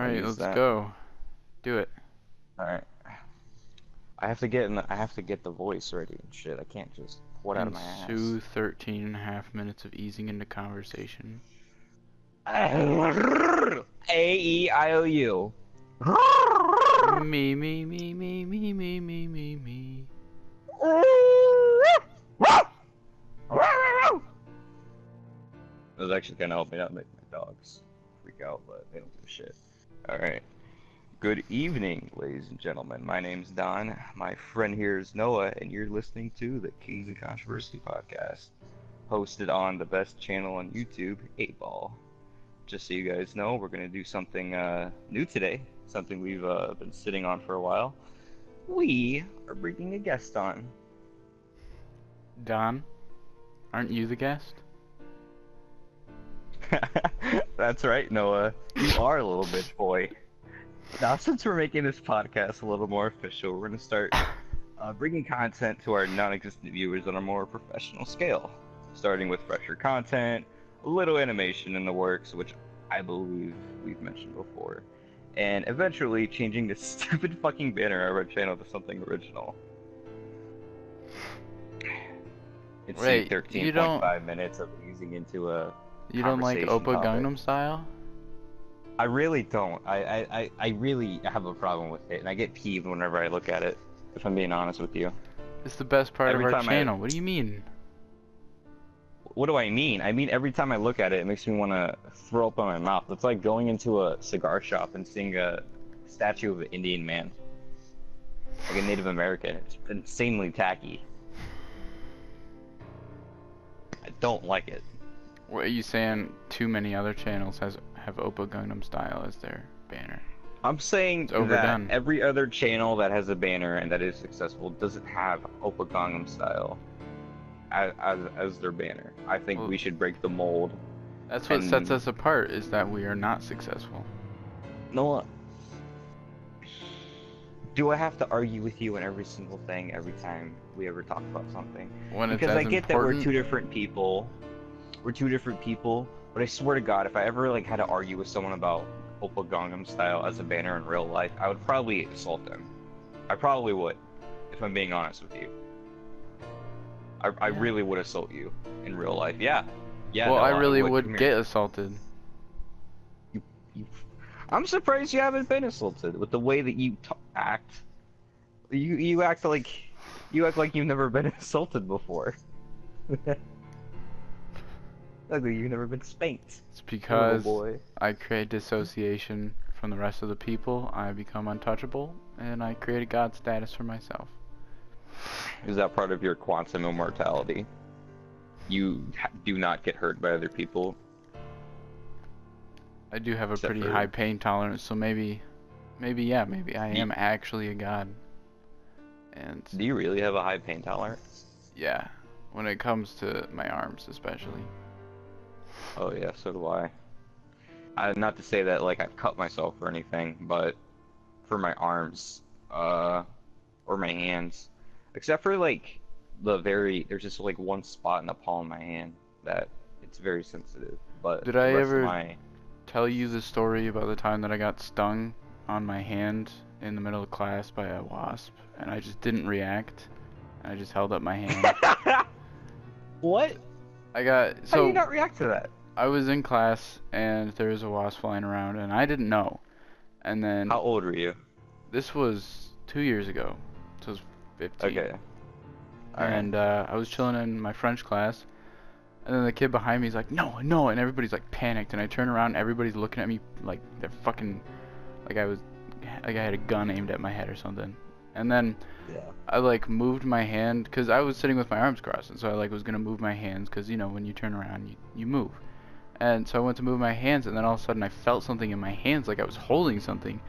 Alright, use let's that. go. Do it. Alright. I have to get the voice ready and shit. I can't just pull it out of my ass. Ensue 13.5 minutes of easing into conversation. A-E-I-O-U. Me, me, me, me, me, me, me, me, me. It was actually kind of helping out make my dogs freak out, but they don't give a shit. Alright. Good evening, ladies and gentlemen. My name's Don. My friend here is Noah, and you're listening to the Kings of Controversy podcast, hosted on the best channel on YouTube, 8Ball. Just so you guys know, we're going to do something new today, something we've been sitting on for a while. We are bringing a guest on. Don, aren't you the guest? That's right, Noah. You are a little bitch boy. Now, since we're making this podcast a little more official, we're going to start bringing content to our non-existent viewers on a more professional scale. Starting with fresher content, a little animation in the works, which I believe we've mentioned before, and eventually changing this stupid fucking banner on our channel to something original. It's Wait, 13.5 minutes of easing into a You don't like conversation Oppa topic. Gangnam Style? I really don't. I really have a problem with it, and I get peeved whenever I look at it, if I'm being honest with you. It's the best part Every of our time channel. What do you mean? What do I mean? I mean, every time I look at it, it makes me want to throw up in my mouth. It's like going into a cigar shop and seeing a statue of an Indian man. Like a Native American. It's insanely tacky. I don't like it. What are you saying? Too many other channels have Oppa Gangnam Style as their banner. I'm saying that overdone. every other channel that has a banner and that is successful doesn't have Oppa Gangnam Style as their banner. I think Well, we should break the mold. That's what sets us apart, is that we are not successful. Noah, do I have to argue with you on every single thing every time we ever talk about something? When it's Because as I get that important, we're two different people. We're two different people, but I swear to God, if I ever like had to argue with someone about Oppa Gangnam Style as a banner in real life, I would probably assault them. I probably would, if I'm being honest with you. I really would assault you in real life. Yeah. Yeah. well, no, I really Come would here. get assaulted. You, I'm surprised you haven't been assaulted with the way that you act. You act like you've never been assaulted before. Like you've never been spanked. It's because boy. I create dissociation from the rest of the people. I become untouchable, and I create a god status for myself. Is that part of your quantum immortality? You do not get hurt by other people. I do have a Except pretty for- high pain tolerance, so maybe I am actually a god. And Do you really have a high pain tolerance? yeah, when it comes to my arms especially. Oh yeah, so do I. Not to say that like I've cut myself or anything, but for my arms, or my hands, except for like there's just like one spot in the palm of my hand that it's very sensitive. But Did the I rest ever of my tell you the story about the time that I got stung on my hand in the middle of class by a wasp, and I just didn't react? I just held up my hand. What? How do So you not react to that? I was in class and there was a wasp flying around and I didn't know. And then How old were you? this was 2 years ago. So I was 15. Okay. Alright. And I was chilling in my French class, and then the kid behind me is like, no, no, and everybody's like panicked, and I turn around and everybody's looking at me like they're fucking, like I had a gun aimed at my head or something. And then Yeah. I like moved my hand, because I was sitting with my arms crossed, and so I like was gonna move my hands, because you know when you turn around you move. And so I went to move my hands, and then all of a sudden I felt something in my hands, like I was holding something,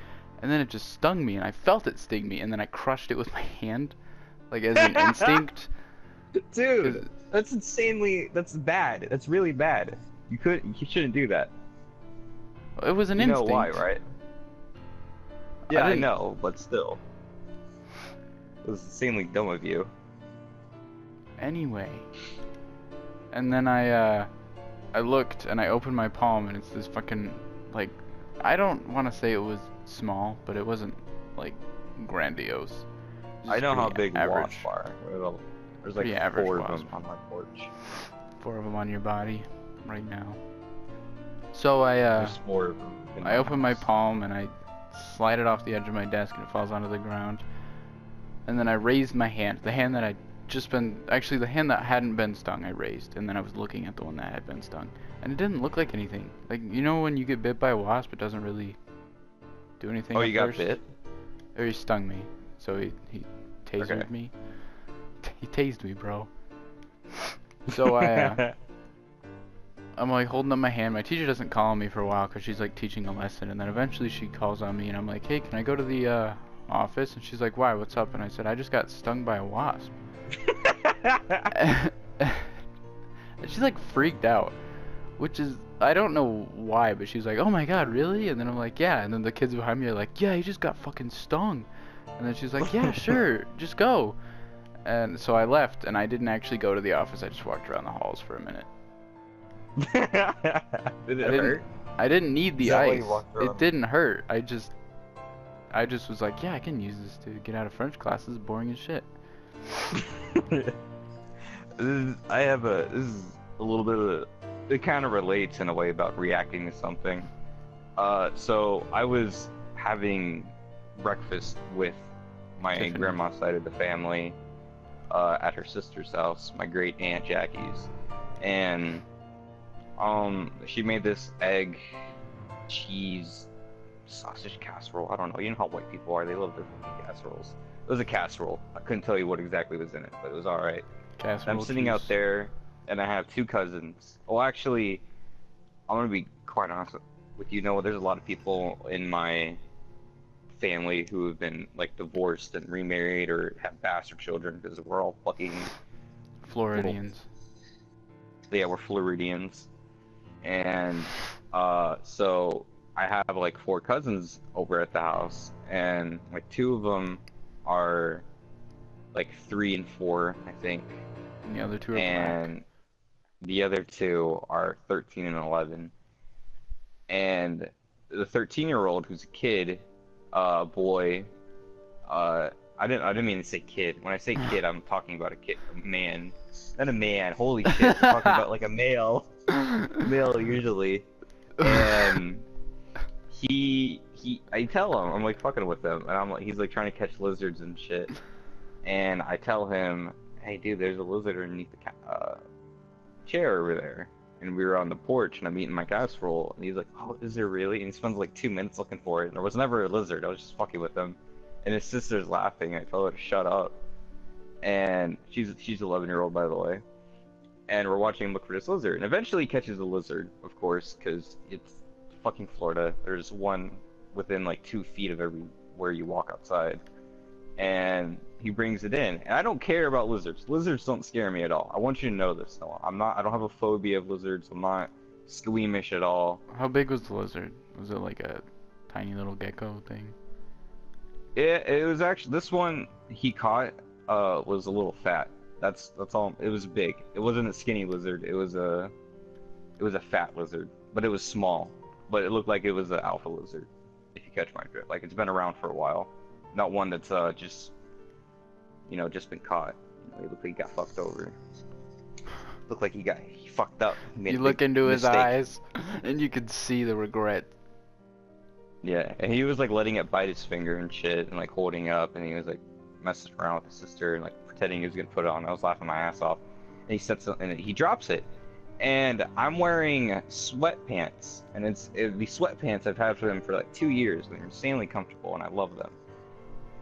and then it just stung me, and I felt it sting me, and then I crushed it with my hand, like as an instinct. Dude, that's bad. That's really bad. You shouldn't do that. It was an You know instinct. why, right? Yeah, I didn't- know, but still. It was insanely dumb of you. Anyway. And then I looked and I opened my palm and it's this fucking, like, I don't want to say it was small, but it wasn't like grandiose. I Just know how pretty big average. wasps are. There's like Pretty average 4 of wasp. them on my porch. 4 of them on your body right now. So There's 4 of them. I open my palm and I slide it off the edge of my desk and it falls onto the ground. And then I raised my hand, the hand that I'd just been, actually the hand that hadn't been stung I raised, and then I was looking at the one that had been stung. And it didn't look like anything. Like, you know when you get bit by a wasp, it doesn't really do anything Oh, at you got first? bit? Or he stung me. So he tasered me. He tased me, bro. So I'm like holding up my hand. My teacher doesn't call on me for a while because she's like teaching a lesson, and then eventually she calls on me, and I'm like, hey, can I go to the office? And she's like, why? What's up? And I said, I just got stung by a wasp. And she's like freaked out, which is, I don't know why, but she's like, oh my god, really? And then I'm like, yeah. And then the kids behind me are like, yeah, he just got fucking stung. And then she's like, yeah, sure, just go. And so I left, and I didn't actually go to the office. I just walked around the halls for a minute. Did it hurt? I didn't need the Is that why ice. you walked around? It didn't hurt. I just was like, yeah, I can use this to get out of French class. This is boring as shit. This is a little bit of it kind of relates in a way about reacting to something. So I was having breakfast with my Tiffany. grandma's side of the family at her sister's house, my great aunt Jackie's, and she made this egg cheese sausage casserole. I don't know. You know how white people are. They love their fucking casseroles. It was a casserole. I couldn't tell you what exactly was in it, but it was all right. Casserole I'm sitting out cheese. there, and I have 2 cousins. Well, actually, I'm gonna be quite honest with you. Know there's a lot of people in my family who have been like divorced and remarried or have bastard children because we're all fucking Floridians. yeah, we're Floridians, and so I have like 4 cousins over at the house, and like 2 of them are like 3 and 4, I think. And the other 2 are And the other 2 are 13 and 11. And the 13-year-old, who's a kid, boy, I didn't mean to say kid. When I say kid, I'm talking about a kid, a man, not a man. Holy shit, I'm talking about like a male, male usually. And I tell him, I'm like fucking with him, and I'm like, he's like trying to catch lizards and shit. And I tell him, hey dude, there's a lizard underneath the chair over there. And we were on the porch, and I'm eating my casserole, and he's like, oh, is there really? And he spends like 2 minutes looking for it, and there was never a lizard. I was just fucking with him. And his sister's laughing, and I told her to shut up. And she's 11-year-old, by the way. And we're watching him look for this lizard, and eventually he catches a lizard, of course, because it's fucking Florida. There's one within like 2 feet of everywhere you walk outside. And he brings it in, and I don't care about lizards. Lizards don't scare me at all. I want you to know this, Noah. I don't have a phobia of lizards. I'm not squeamish at all. How big was the lizard? Was it like a tiny little gecko thing? It was actually, this one he caught was a little fat. That's all. It was big. It wasn't a skinny lizard. It was a fat lizard, but it was small. But it looked like it was an alpha lizard, if you catch my drift. Like, it's been around for a while. Not one that's just been caught. He looked like he got fucked over. Looked like he fucked up. You look into his eyes, and you could see the regret. Yeah, and he was like letting it bite his finger and shit, and like holding up, and he was like messing around with his sister and like pretending he was gonna put it on. I was laughing my ass off. And he sets it, and he drops it, and I'm wearing sweatpants, and these sweatpants I've had for them for like 2 years, and they're insanely comfortable, and I love them.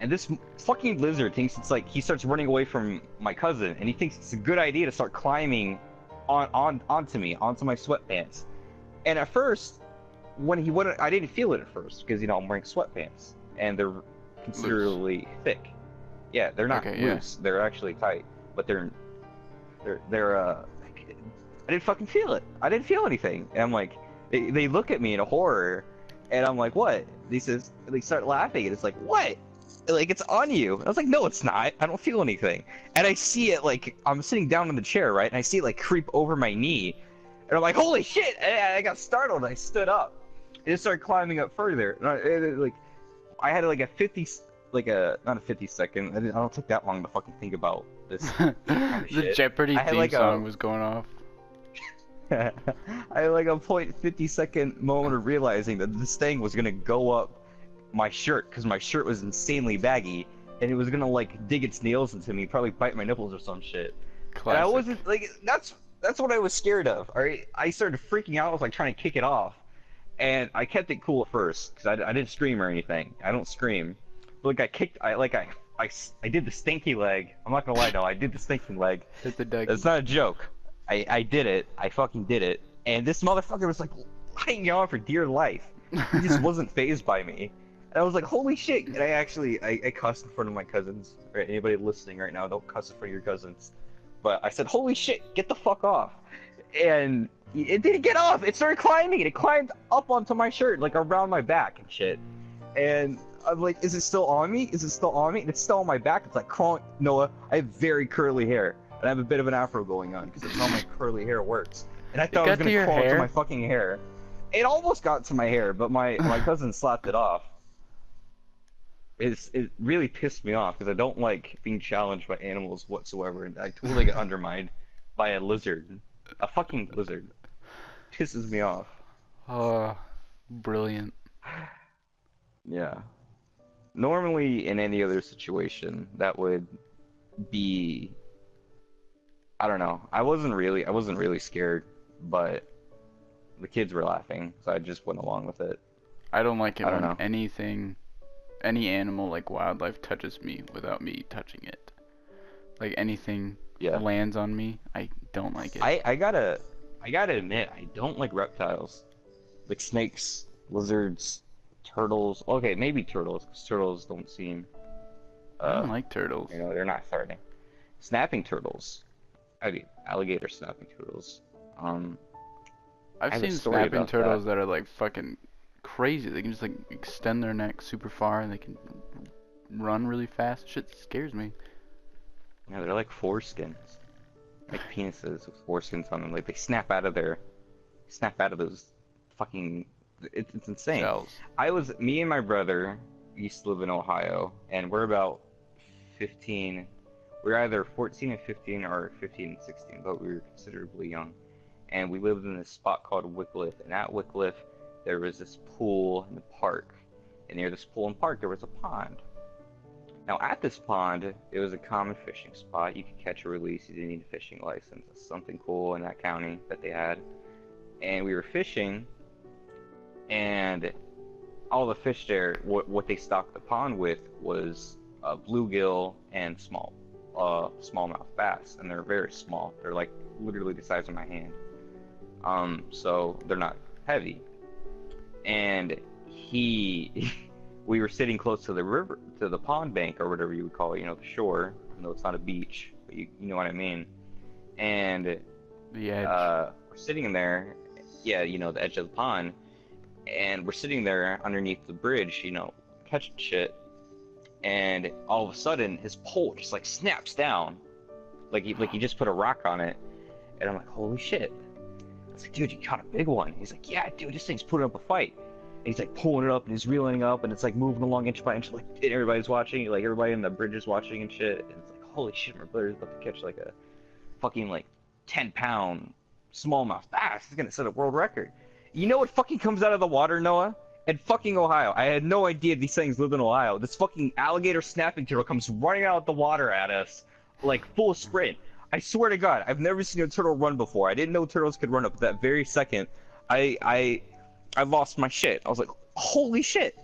And this fucking lizard thinks it's like, he starts running away from my cousin, and he thinks it's a good idea to start climbing onto me, onto my sweatpants. And at first, when he went, I didn't feel it at first, because I'm wearing sweatpants, and they're considerably thick. Yeah, they're not loose. Yeah. They're actually tight, but they're I didn't fucking feel it. I didn't feel anything. And I'm like, they look at me in a horror, and I'm like, what? They start laughing, and it's like, what? Like, it's on you. I was like, no, it's not. I don't feel anything. And I see it, like, I'm sitting down in the chair, right? And I see it, like, creep over my knee. And I'm like, holy shit! And I got startled, and I stood up. it started climbing up further. And I had like a 50, like a not a 50-second. I don't take that long to fucking think about this kind of The shit. Jeopardy I had theme like song was going off. I had like a 0.50-second moment of realizing that this thing was gonna go up my shirt because my shirt was insanely baggy, and it was gonna like dig its nails into me, probably bite my nipples or some shit. Classic. And I wasn't like that's what I was scared of. Alright, I started freaking out. I was like trying to kick it off, and I kept it cool at first because I didn't scream or anything. I don't scream. But like I did the stinky leg. I'm not gonna lie, no, I did the stinking leg. Hit the deck. That's not a joke. I did it. I fucking did it. And this motherfucker was like hanging on for dear life. He just wasn't phased by me. And I was like, holy shit. And I cussed in front of my cousins. Right? Anybody listening right now, don't cuss in front of your cousins. But I said, holy shit, get the fuck off. And it didn't get off. It started climbing. It climbed up onto my shirt, like around my back and shit. And I'm like, is it still on me? Is it still on me? And it's still on my back. It's like crawling. Noah, I have very curly hair. And I have a bit of an afro going on because that's how my curly hair works. And I thought it was going to crawl into my fucking hair. It almost got to my hair, but my cousin slapped it off. It really pissed me off because I don't like being challenged by animals whatsoever. And I totally get undermined by a lizard. A fucking lizard. Pisses me off. Oh, brilliant. Yeah. Normally, in any other situation, that would be... I don't know. I wasn't really scared, but the kids were laughing, so I just went along with it. I don't like it when know. any animal like wildlife touches me without me touching it. Like anything lands on me, I don't like it. I gotta admit, I don't like reptiles. Like snakes, lizards, turtles. Okay, maybe turtles, because turtles don't seem... I don't like turtles. You know, they're not threatening. Snapping turtles. I mean, alligator snapping turtles. I've seen snapping turtles that are like fucking crazy. They can just like extend their neck super far and they can run really fast. Shit scares me. Yeah, they're like foreskins. Like penises with foreskins on them. Like they snap out of those fucking... It's insane. Shells. Me and my brother used to live in Ohio, and we're about 15... We're either 14 and 15 or 15 and 16, but we were considerably young. And we lived in this spot called Wycliffe, and at Wycliffe, there was this pool in the park. And near this pool and park, there was a pond. Now, at this pond, it was a common fishing spot. You could catch or release. You didn't need a fishing license. That's something cool in that county that they had. And we were fishing, and all the fish there, what they stocked the pond with was bluegill and smallmouth bass, and they're very small. They're like literally the size of my hand. So they're not heavy. And we were sitting close to the river, to the pond bank or whatever you would call it, you know, the shore. No, it's not a beach, but you know what I mean. And the edge. We're sitting in there, yeah, you know, the edge of the pond, and we're sitting there underneath the bridge, you know, catching shit. And all of a sudden, his pole just like snaps down, like he just put a rock on it. And I'm like, holy shit! I was like, dude, you caught a big one. He's like, yeah, dude, this thing's putting up a fight. And he's like pulling it up and he's reeling up and it's like moving along inch by inch, like and everybody's watching, like everybody in the bridge is watching and shit. And it's like, holy shit, my brother's about to catch like a fucking like 10-pound smallmouth bass. He's gonna set a world record. You know what fucking comes out of the water, Noah? In fucking Ohio. I had no idea these things live in Ohio. This fucking alligator snapping turtle comes running out of the water at us, like full sprint. I swear to God, I've never seen a turtle run before. I didn't know turtles could run up. That very second, I lost my shit. I was like, holy shit!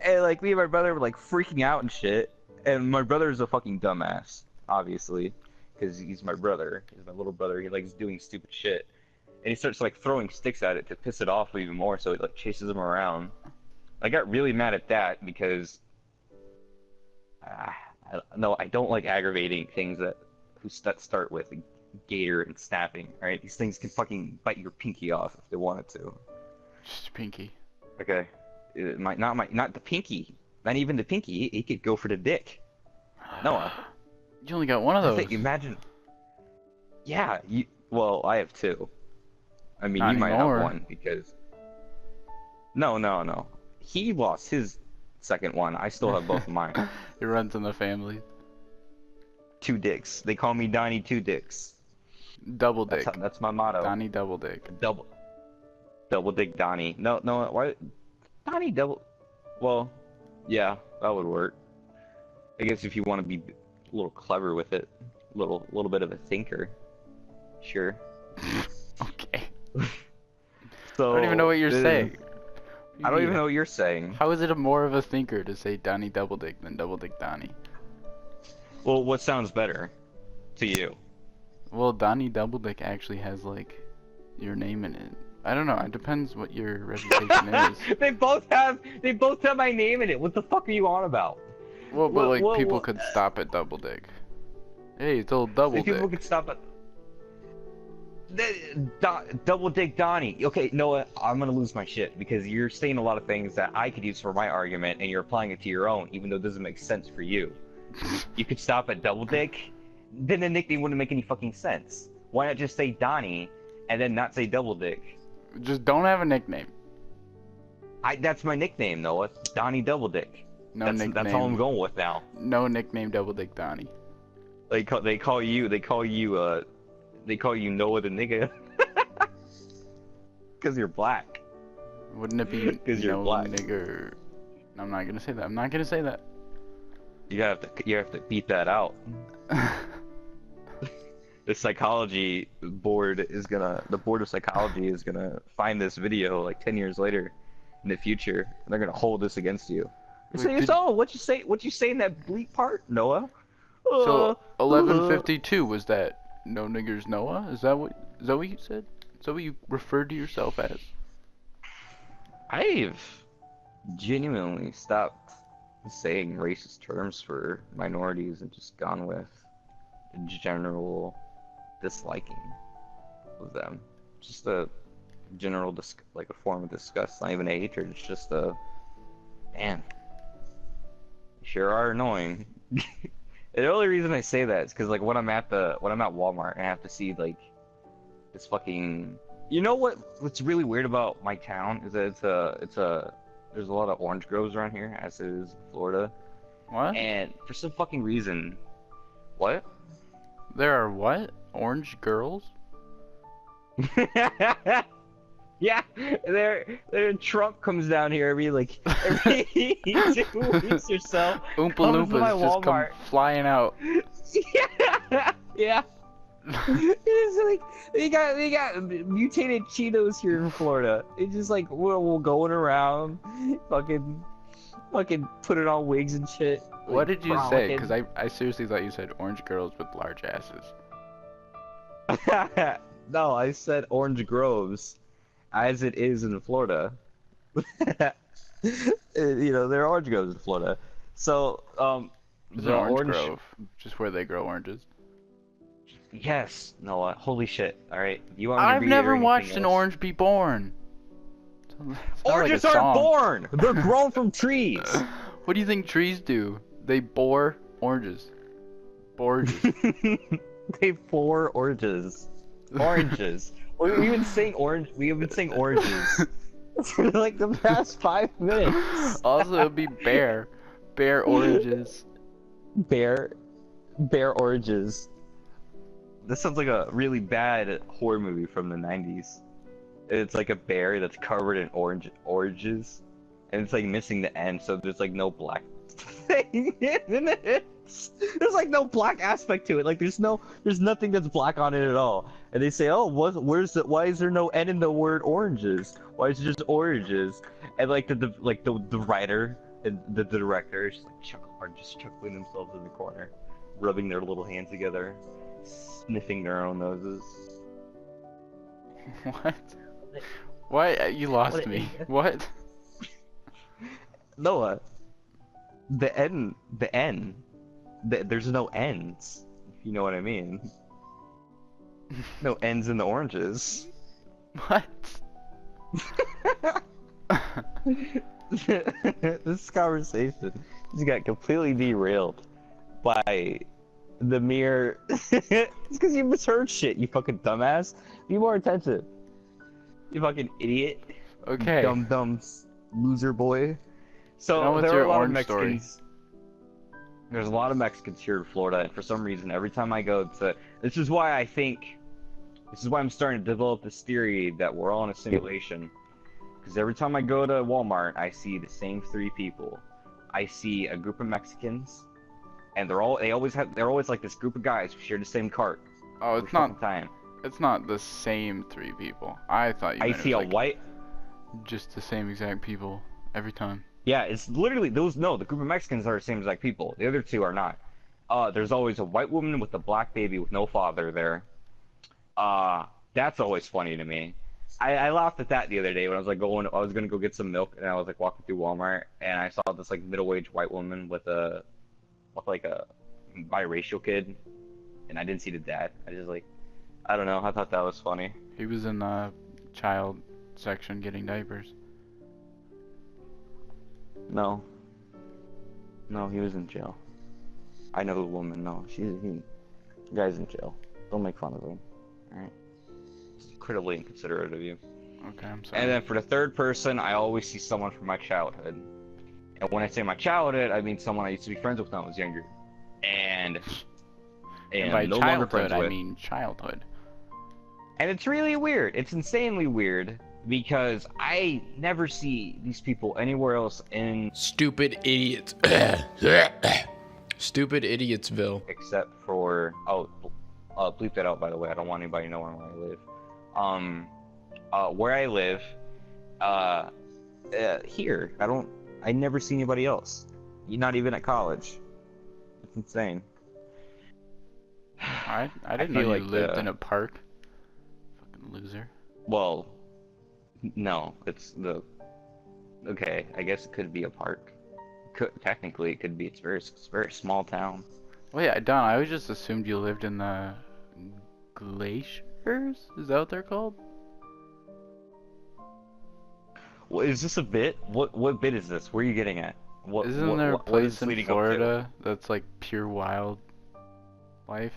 And like me and my brother were like freaking out and shit. And my brother's a fucking dumbass, obviously, because he's my brother. He's my little brother. He likes doing stupid shit. And he starts like throwing sticks at it to piss it off even more, so it like chases him around. I got really mad at that because I don't like aggravating things that start with gator and snapping. Right? These things can fucking bite your pinky off if they wanted to. Just pinky. Okay, not the pinky, not even the pinky. It could go for the dick. Noah. You only got one of those. Imagine. Yeah, well, I have two. I mean, Not you might anymore. have one because... No, no, no. He lost his second one. I still have both of mine. It runs in the family. Two dicks. They call me Donny Two Dicks. Double dick. That's my motto. Donny double dick. Double dick Donny. No, no, why? Donny double. Well, yeah, that would work. I guess if you want to be a little clever with it, little bit of a thinker. Sure. Okay. So I don't even know what you're saying. I don't even know what you're saying. How is it more of a thinker to say Donny double dick than double dick Donny? Well, what sounds better to you? Well, Donny double dick actually has like your name in it. I don't know. It depends what your reputation is. They both have my name in it. What the fuck are you on about? Well, but like people could stop at double dick. Hey, it's old double dick. People could stop at double dick Donny. Okay, Noah, I'm gonna lose my shit because you're saying a lot of things that I could use for my argument, and you're applying it to your own, even though it doesn't make sense for you. You could stop at double dick, then the nickname wouldn't make any fucking sense. Why not just say Donny, and then not say double dick? Just don't have a nickname. That's my nickname, Noah. Donny Double Dick. No nickname. That's all I'm going with now. No nickname double dick Donny. They call you Noah the nigga. Cause you're black. Wouldn't it be Cause you're no black. nigger? I'm not gonna say that. I'm not gonna say that. You have to beat that out. The board of psychology is gonna find this video like 10 years later in the future, and they're gonna hold this against you. Wait, What you say in that bleep part, Noah? So 1152 was that no niggers Noah? Is that what you said? Is that what you referred to yourself as? I've genuinely stopped saying racist terms for minorities and just gone with general disliking of them. Just a general like a form of disgust, not even a hatred. It's just a man. You sure are annoying. And the only reason I say that is because like when I'm at Walmart and I have to see like this fucking. You know what's really weird about my town is that there's a lot of orange groves around here, as it is in Florida. What? And for some fucking reason, what? There are what? Orange girls? Yeah, their Trump comes down here every 2 weeks or so. Oompa Comes to my Loompas just come Walmart. flying out. Yeah. It's like they got mutated Cheetos here in Florida. It's just like we're going around, fucking putting on wigs and shit. What did you say? frolicking. Because I seriously thought you said orange girls with large asses. No, I said orange groves, as it is in Florida. There are orange groves in Florida. So, It's the an orange grove, just where they grow oranges. Yes, Noah. Holy shit! All right, you want me to I've read never anything watched an else? orange be born. Sounds like a Oranges aren't song. born. They're grown from trees. What do you think trees do? They bore oranges. Borges. They bore oranges. Oranges. We've been saying orange. We have been saying oranges for like the past 5 minutes. Also, it'd be bear. Bear oranges. Bear oranges. This sounds like a really bad horror movie from the 90s. It's like a bear that's covered in oranges, and it's like missing the end, so there's like no black thing in it. There's like no black aspect to it. Like there's nothing that's black on it at all. And they say, oh, why is there no N in the word oranges? Why is it just oranges? And like the writer and the director is just chuckling themselves in the corner, rubbing their little hands together, sniffing their own noses. What? Why? You lost me. What? Noah, the N, there's no N's, if you know what I mean. No N's in the oranges. What? This conversation just got completely derailed by the mere. It's because you misheard shit, you fucking dumbass. Be more attentive. You fucking idiot. Okay. Dum dums. loser boy. So Now what's there are your a lot of orange story? Mexicans. There's a lot of Mexicans here in Florida, and for some reason, every time I go to, this is why I think, this is why I'm starting to develop this theory that we're all in a simulation. Because every time I go to Walmart, I see the same 3 people. I see a group of Mexicans, and they're always like this group of guys who share the same cart. Oh, Every fucking time. it's not the same 3 people. I thought you I meant see it a was like white. just the same exact people every time. Yeah, it's literally those. No, the group of Mexicans are the same exact people. The other 2 are not. There's always a white woman with a black baby with no father there. That's always funny to me. I laughed at that the other day when I was like I was gonna go get some milk, and I was like walking through Walmart, and I saw this like middle-aged white woman with like a biracial kid, and I didn't see the dad. I just like, I don't know. I thought that was funny. He was in the child section getting diapers. No, he was in jail. I know the woman. No, the guy's in jail. Don't make fun of him. All right. It's incredibly inconsiderate of you. Okay, I'm sorry. And then for the third person, I always see someone from my childhood. And when I say my childhood, I mean someone I used to be friends with when I was younger. And by no longer friends childhood, I with. mean childhood. And it's really weird. It's insanely weird because I never see these people anywhere else in Stupid idiots. Stupid idiotsville. except for bleep that out, by the way. I don't want anybody knowing where I live. Where I live, here. I never see anybody else. You're not even at college. It's insane. I didn't feel know you like, lived in a park. Fucking loser. Well, no, okay, I guess it could be a park. Technically, it could be. It's very small town. Well, yeah, Don, I always just assumed you lived in the glaciers? Is that what they're called? Well, is this a bit? What bit is this? Where are you getting at? Isn't there a what is place this in leading up to? Florida that's like pure wild life?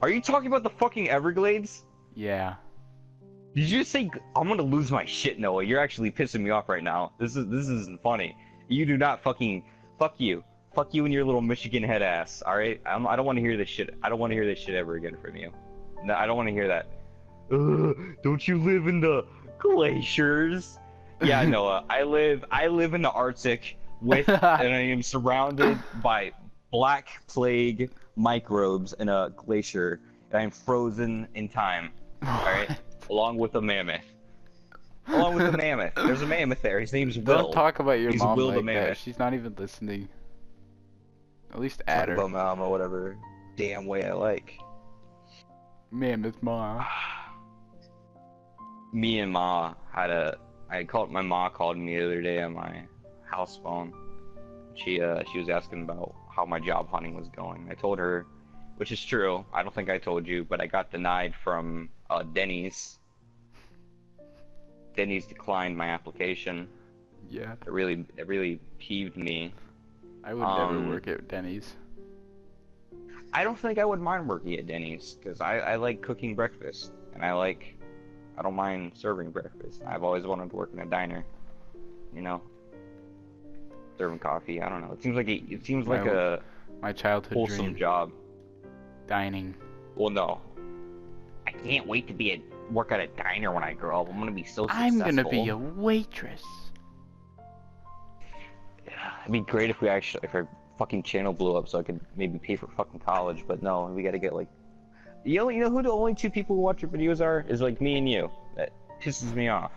Are you talking about the fucking Everglades? Yeah. Did you just say I'm gonna lose my shit, Noah? You're actually pissing me off right now. This isn't funny. You do not fucking fuck you and your little Michigan head ass. All right, I don't want to hear this shit. I don't want to hear this shit ever again from you. No, I don't want to hear that. Don't you live in the glaciers? Yeah, Noah. I live in the Arctic and I am surrounded by black plague microbes in a glacier, and I'm frozen in time. All right. Along with a mammoth. There's a mammoth there. His name's Will. Don't talk about your He's mom Will the like that. mammoth. She's not even listening. At least add Talk her. about mom or whatever damn way I like. Mammoth mom. Me and Ma my ma called me the other day on my house phone. She was asking about how my job hunting was going. I told her, which is true. I don't think I told you, but I got denied from Denny's. Denny's declined my application. Yeah. It really peeved me. I would never work at Denny's. I don't think I would mind working at Denny's because I like cooking breakfast, and I don't mind serving breakfast. I've always wanted to work in a diner, you know, serving coffee. I don't know. It seems like My childhood wholesome dream. job. Dining. Well, no. I can't wait to work at a diner when I grow up. I'm gonna be so successful. I'm gonna be a waitress. Yeah, it'd be great if our fucking channel blew up so I could maybe pay for fucking college. But no, we gotta get like, you know who the only 2 people who watch your videos are? Is like me and you. That pisses me off.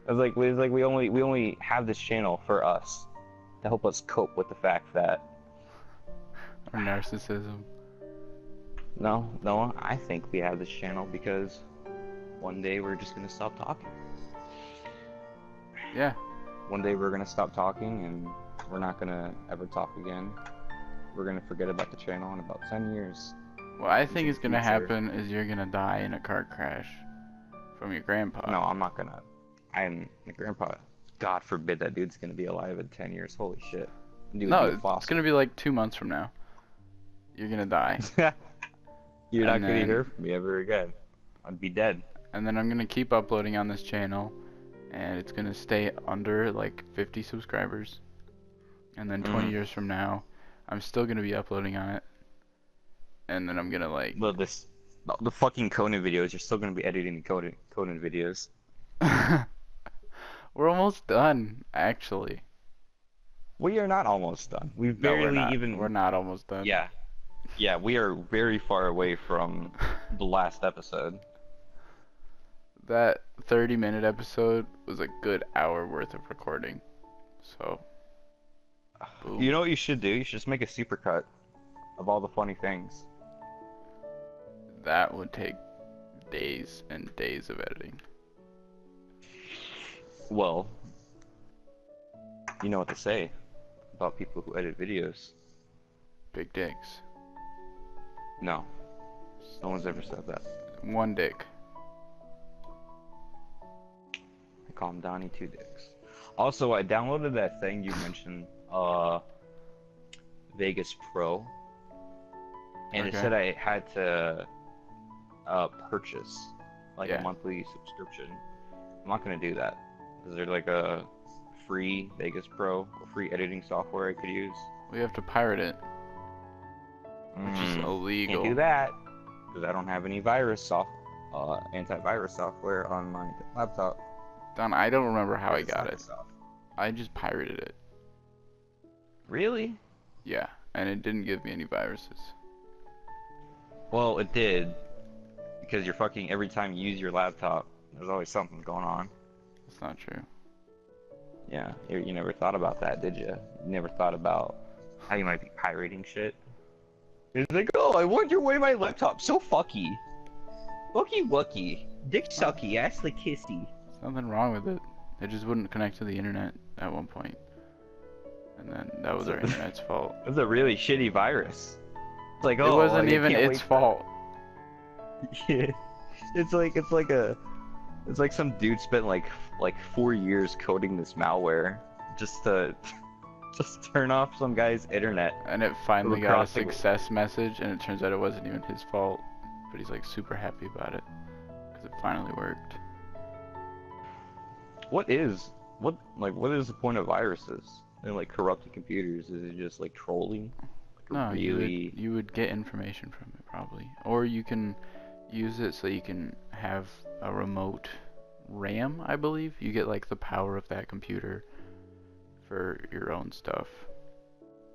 It's like we only have this channel for us to help us cope with the fact that Or narcissism. No, I think we have this channel because one day we're just gonna stop talking. Yeah. One day we're gonna stop talking and we're not gonna ever talk again. We're gonna forget about the channel in about 10 years. What I think is gonna future. happen is you're gonna die in a car crash from your grandpa. No, I'm not gonna. I'm my grandpa. God forbid that dude's gonna be alive in 10 years. Holy shit. Dude, No, be a it's fossil. gonna be like 2 months from now. You're gonna die. You're not And gonna then- hear from me ever again. I'd be dead. And then I'm gonna keep uploading on this channel and it's gonna stay under like 50 subscribers, and then 20 years from now, I'm still gonna be uploading on it, and then I'm gonna like. Well, the fucking Conan videos, you're still gonna be editing the Conan videos. We're almost done, actually. We are not almost done. We've No, barely we're not. even. We're not almost done. Yeah. Yeah, we are very far away from the last episode. That 30-minute episode was a good hour worth of recording. So. Boom. You know what you should do? You should just make a supercut of all the funny things. That would take days and days of editing. Well, you know what to say about people who edit videos. Big dicks. No. No one's ever said that. One dick. I call him Donny Two Dicks. Also, I downloaded that thing you mentioned, Vegas Pro. And it Okay. said I had to purchase like Yeah. a monthly subscription. I'm not gonna do that. Is there like a free Vegas Pro or free editing software I could use? We have to pirate it, which is illegal. Can't do that because I don't have any antivirus software on my laptop. Don, I don't remember how I It's got not it. soft. I just pirated it. Really? Yeah, and it didn't give me any viruses. Well, it did because you're fucking every time you use your laptop, there's always something going on. That's not true. Yeah, you never thought about that, did you? You never thought about how you might be pirating shit. It's like, oh, I wonder why my laptop so fucky. Fucky wucky. Dick sucky, ass the kissy. There's nothing wrong with it. It just wouldn't connect to the internet at one point. And then that was our internet's fault. It was a really shitty virus. It's like, oh, It wasn't I even can't its wait fault. Yeah. It's like some dude spent like 4 years coding this malware just to turn off some guy's internet. And it finally got a crossing- success message, and it turns out it wasn't even his fault. But he's like super happy about it because it finally worked. What is the point of viruses? They're like corrupting computers. Is it just like trolling? Like No, really... you would get information from it probably, or you can use it so you can have a remote RAM. I believe you get like the power of that computer for your own stuff.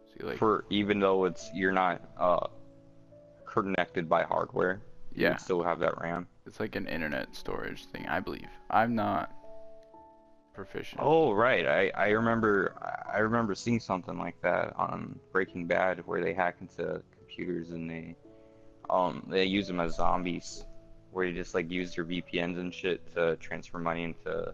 So you, like, For even though you're not connected by hardware, you yeah, would still have that RAM. it's like an internet storage thing. I believe. I'm not proficient. Oh right, I remember seeing something like that on Breaking Bad where they hack into computers and they use them as zombies, where you just like use their VPNs and shit to transfer money into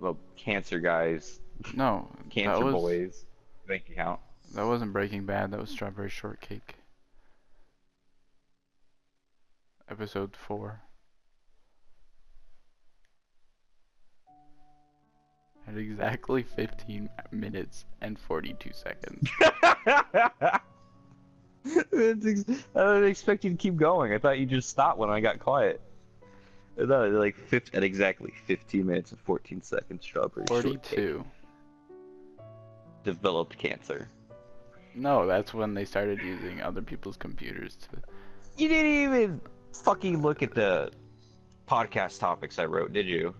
well, cancer guys, No, cancer boys bank account. that wasn't Breaking Bad. That was Strawberry Shortcake. Episode 4. At exactly 15 minutes and 42 seconds. I didn't expect you to keep going. I thought you just stopped when I got quiet. I thought like at exactly 15 minutes and 14 seconds, Strawberry Shortcake 42. developed cancer. No, that's when they started using other people's computers to. You didn't even fucking look at the podcast topics I wrote, did you?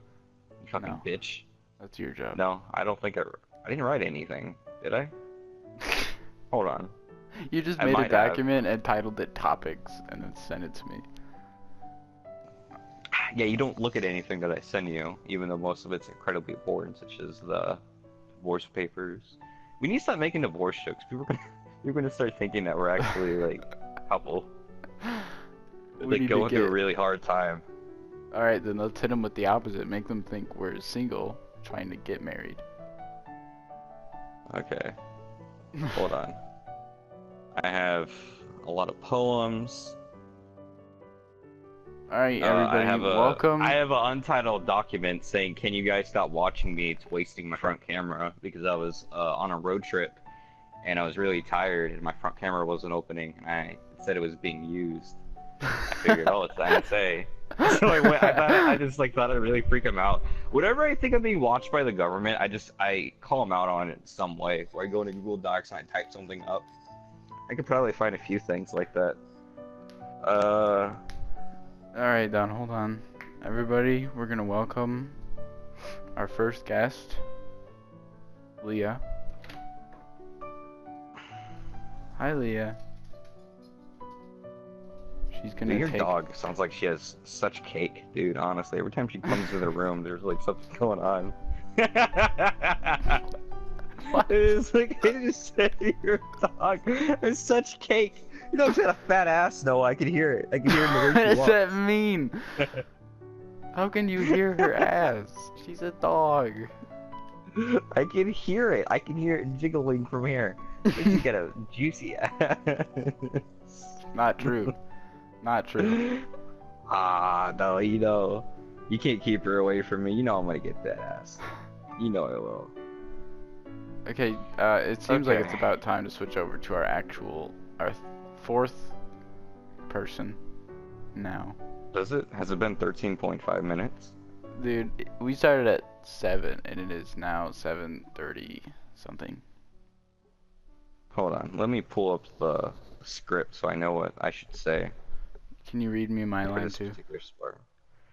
You fucking No. bitch. That's your job. No, I don't think I didn't write anything, did I? Hold on. You just I made a might have. document and titled it topics and then sent it to me. Yeah, you don't look at anything that I send you, even though most of it's incredibly boring, such as the divorce papers. We need to stop making divorce jokes. People are gonna start thinking that we're actually like a couple, We like need to going through a get- really hard time. Alright, then let's hit them with the opposite. Make them think we're single, trying to get married. Okay, hold on. I have a lot of poems. Alright, everybody, welcome. I have an untitled document saying, "Can you guys stop watching me? It's wasting my front camera," because I was on a road trip and I was really tired and my front camera wasn't opening and it said it was being used. I figured, oh, it's the NSA. So I just like thought I'd really freak him out. Whenever I think I'm being watched by the government, I call him out on it in some way. Where I go into Google Docs and I type something up. I could probably find a few things like that. Alright, Don, hold on. Everybody, we're gonna welcome our first guest, Leah. Hi, Leah. She's gonna Dude, your take... dog sounds like she has such cake, dude. Honestly, every time she comes to the room, there's like something going on. What? It is like I just said your dog has such cake. Your dog's got a fat ass, though. I can hear it. I can hear it in the way What she does walks. that mean? How can you hear her ass? She's a dog. I can hear it. I can hear it jiggling from here. She's got a juicy ass. Not true. Not true. Ah, no, you can't keep her away from me. You know I'm gonna get that ass. You know I will. Okay, it seems like Okay. it's about time to switch over to our fourth person now. Does it? Has it been 13.5 minutes? Dude, we started at 7 and it is now 7:30 something. Hold on. Let me pull up the script so I know what I should say. Can you read me my for line this too? particular part.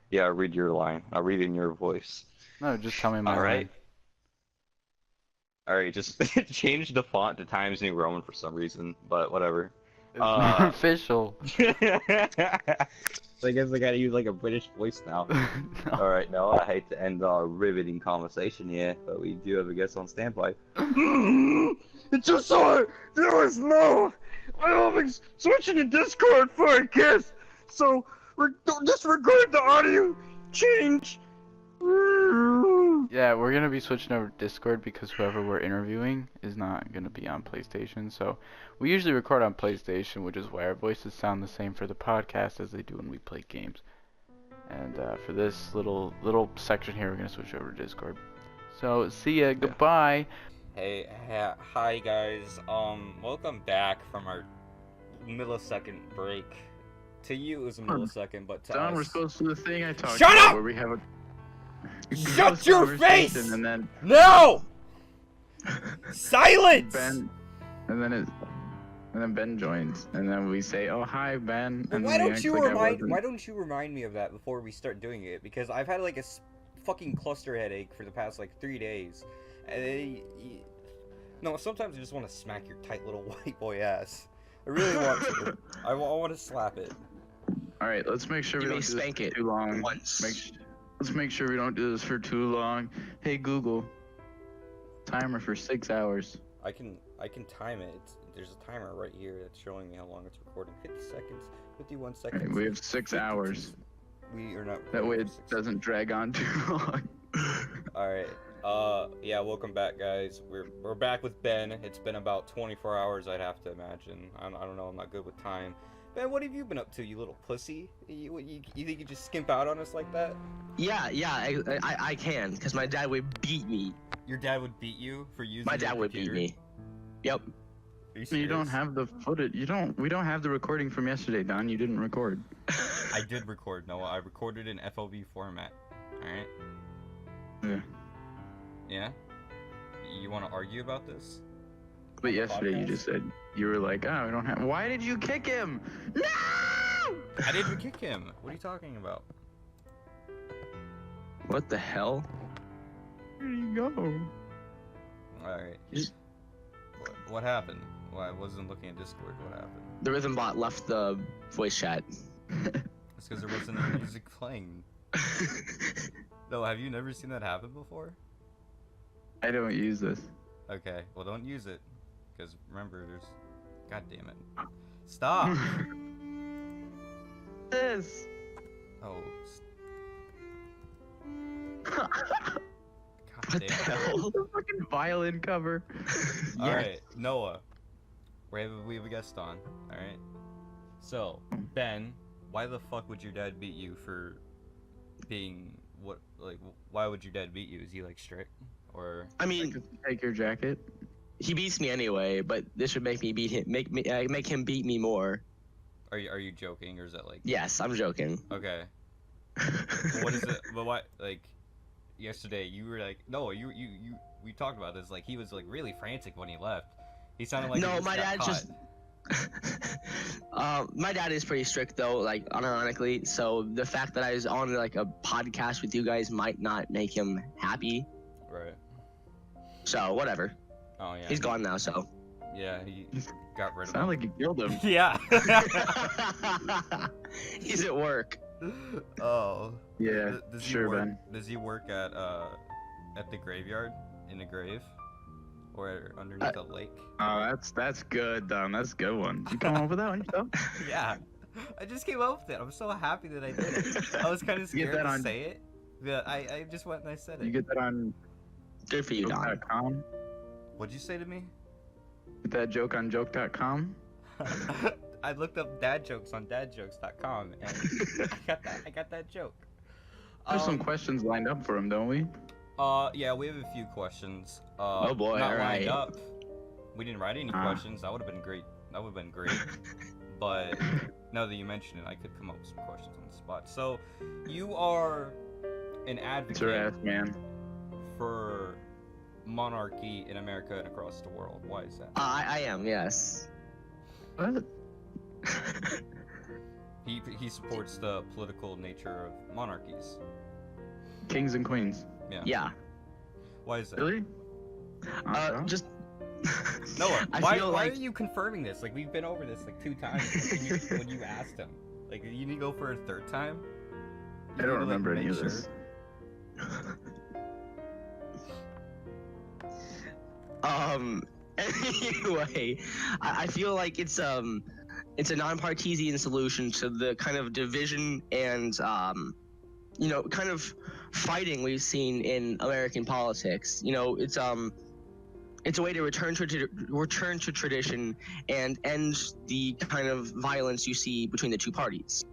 Yeah, I'll read your line. I'll read it in your voice. No, just tell me my Alright. Alright, just change the font to Times New Roman for some reason, but whatever. line. It's more official. So I guess I gotta use like a British voice now. No. Alright, no, I hate to end our riveting conversation here, but we do have a guest on standby. It's just so there was no. I always switching to Discord for a kiss, so disregard the audio change. Yeah, we're gonna be switching over to Discord because whoever we're interviewing is not gonna be on PlayStation. So we usually record on PlayStation, which is why our voices sound the same for the podcast as they do when we play games. And for this little section here, we're gonna switch over to Discord. So see ya, goodbye. Hi guys. Welcome back from our millisecond break. To you it was a millisecond, but to Don, us... we're supposed to do the thing I talked Shut about up! where we have a Shut your face! conversation and then No! Silence! Ben, and then Ben joins, and then we say, "Oh hi, Ben." Well, And why then we don't act you like I remind wasn't. me of that before we start doing it? Because I've had like a fucking cluster headache for the past like 3 days. And no, sometimes I just want to smack your tight little white boy ass. I really want to. I want to slap it. All right, let's make sure we You may don't do this spank for it too long. once. Let's make sure we don't do this for too long. Hey Google, timer for 6 hours. I can time it. There's a timer right here that's showing me how long it's recording. 50 seconds, 51 All seconds. right, we have 6 52. hours. We are not. That way it recording for 6 doesn't drag on too long. All right. Yeah, welcome back, guys. We're back with Ben. It's been about 24 hours, I'd have to imagine. I don't know. I'm not good with time. Ben, what have you been up to, you little pussy? You think you just skimp out on us like that? Yeah, I can, because my dad would beat me. Your dad would beat you for using My your dad would beat computer? me. Yep. Are you You don't serious? have the footage. We don't have the recording from yesterday, Don. You didn't record. I did record, Noah. I recorded in FOV format. Alright? Yeah. Yeah? You want to argue about this? But yesterday you podcast? just said you were like, oh, we don't have. Why did you kick him? No! I didn't kick him. What are you talking about? What the hell? Where do you go? Alright. Just- What happened? Well, I wasn't looking at Discord. What happened? The rhythm bot left the voice chat. It's because there wasn't any music playing. No, have you never seen that happen before? I don't use this. Okay, well don't use it. Because remember, there's... God damn it. Stop! This. Oh. What God the damn it. hell? The fucking violin cover. Alright, Noah. We have a guest on, alright? So, Ben, why the fuck would your dad beat you for being... What, like, why would your dad beat you? Is he, like, strict? Or... I mean, Take your jacket. he beats me anyway, but this would make me beat him. Make him beat me more. Are you joking, or is that, like... Yes, I'm joking. Okay. What is it? But what, like, yesterday you were like, no, we talked about this. Like, he was like really frantic when he left. He sounded like he No, just my got dad caught. just. My dad is pretty strict though, like unironically. So the fact that I was on like a podcast with you guys might not make him happy. Right. So whatever. Oh yeah. He's gone now. So. Yeah, he got rid of Sound him. like you killed him. Yeah. He's at work. Oh. Yeah, Does he sure, work, Ben. Does he work at the graveyard in a grave, or underneath a lake? Oh, that's good, Don. That's a good one. You come up with that one yourself? Yeah. I just came up with it. I'm so happy that I did it. I was kind of You get scared that to on- say it, but I just went and I said You it. get that on Good for you, Don. joke.com? What'd you say to me? Get that joke on joke.com? I looked up dad jokes on dadjokes.com and I got that joke. There's some questions lined up for him, don't we? Yeah, we have a few questions. Oh boy, not alright. lined up. We didn't write any questions. That would have been great. But now that you mention it, I could come up with some questions on the spot. So, you are an It's your ass, advocate man. for monarchy in America and across the world. Why is that? I am, yes. What? He supports the political nature of monarchies. Kings and queens. Yeah. Yeah. Why is that? Really? Just. Noah, I why feel are like you confirming this? Like, we've been over this like 2 times when you asked him. Like, you need to go for a 3rd time? I don't remember any of this. Anyway, I feel like it's a non-partisan solution to the kind of division and kind of fighting we've seen in American politics. It's a way to return to tradition and end the kind of violence you see between the two parties.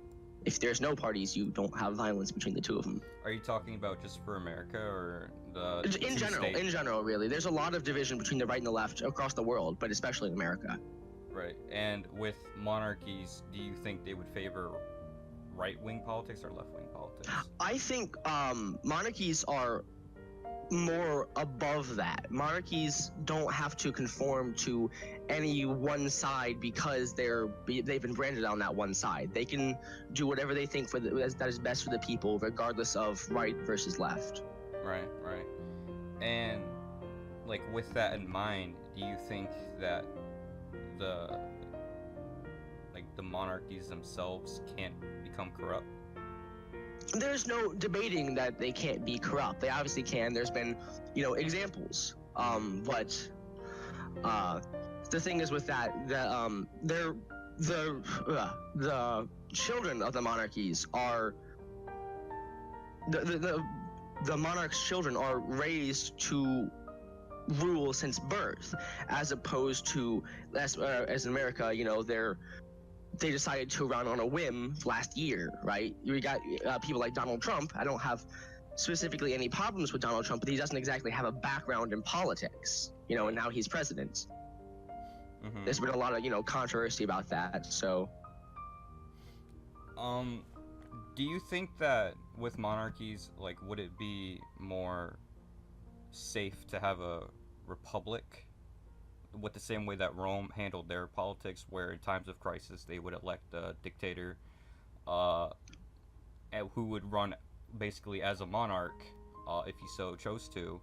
If there's no parties, you don't have violence between the two of them. Are you talking about just for America or the In general, really. There's a lot of division between the right and the left across the world, but especially in America. Right. And with monarchies, do you think they would favor right-wing politics or left-wing politics? I think monarchies are more above that. Monarchies don't have to conform to any one side because they've been branded on that one side. They can do whatever they think that is best for the people, regardless of right versus left. Right. And, like, with that in mind, do you think that the monarchies themselves can't become corrupt? There's no debating that they can't be corrupt. They obviously can. There's been, examples. But the thing is with that, the children of the monarchies are the monarch's children are raised to rule since birth, as opposed to as in America, they decided to run on a whim last year, right? We got people like Donald Trump. I don't have specifically any problems with Donald Trump, but he doesn't exactly have a background in politics, and now he's president. Mm-hmm. There's been a lot of, controversy about that, so. Do you think that with monarchies, like, would it be more safe to have a republic with the same way that Rome handled their politics, where in times of crisis they would elect a dictator who would run basically as a monarch if he so chose to,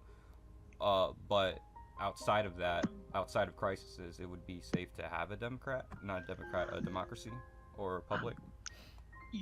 but outside of crises, it would be safe to have a democracy or a republic?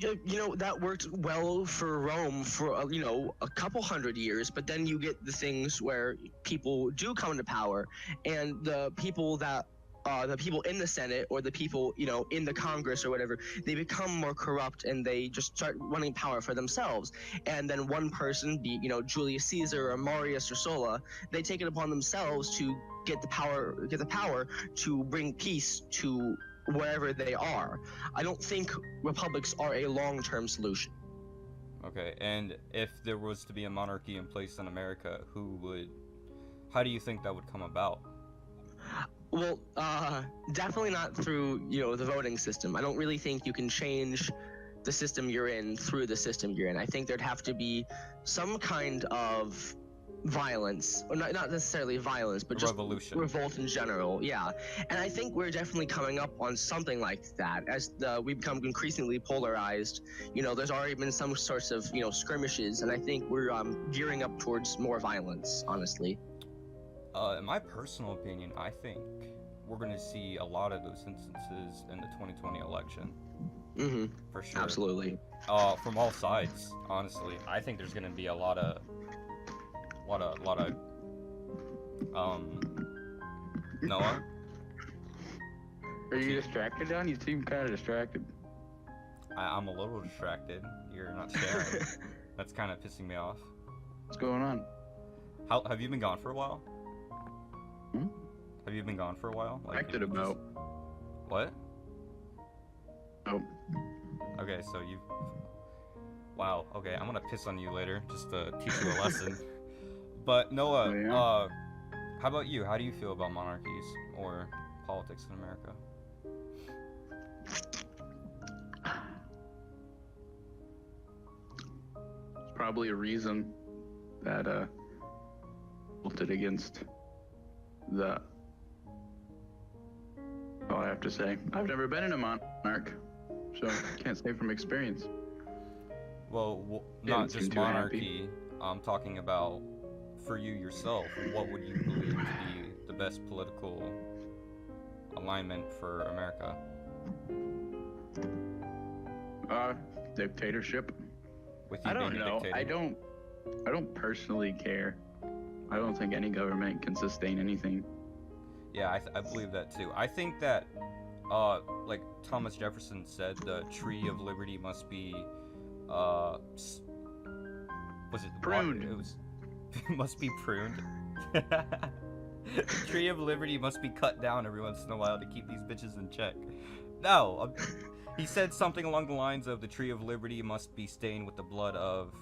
That worked well for Rome for a couple hundred years, but then you get the things where people do come to power, and the people in the Senate or the people in the Congress or whatever, they become more corrupt and they just start running power for themselves. And then one person, be Julius Caesar or Marius or Sulla, they take it upon themselves to get the power to bring peace to wherever they are. I don't think republics are a long-term solution. Okay, and if there was to be a monarchy in place in America, how do you think that would come about? Well, definitely not through, the voting system. I don't really think you can change the system you're in through the system you're in. I think there'd have to be some kind of violence, or not necessarily violence, but just revolution, revolt in general. Yeah, and I think we're definitely coming up on something like that as we become increasingly polarized. You know, there's already been some sorts of skirmishes, and I think we're gearing up towards more violence. Honestly, in my personal opinion, I think we're gonna see a lot of those instances in the 2020 election. Mm-hmm. For sure. Absolutely. From all sides, honestly, I think there's gonna be a lot of Noah? Are you distracted, Don? You seem kind of distracted. I'm a little distracted. You're not sharing. That's kind of pissing me off. What's going on? How have you been gone for a while? Hmm? Have you been gone for a while? Acted about. What? Oh. Okay, so you. Wow. Okay, I'm gonna piss on you later, just to teach you a lesson. But Noah, Oh, yeah? how about you? How do you feel about monarchies or politics in America? It's probably a reason that voted against the. All I have to say. I've never been in a monarch, so can't say from experience. Well, Didn't not seem just too happy. monarchy. I'm talking about for you yourself. What would you believe to be the best political alignment for America? Dictatorship. With you I don't being a know. dictator? I don't personally care. I don't think any government can sustain anything. Yeah, I believe that too. I think that, like Thomas Jefferson said, the tree of liberty must be, was it Pruned. It was must be pruned. Tree of liberty must be cut down every once in a while to keep these bitches in check. No, he said something along the lines of the tree of liberty must be stained with the blood of,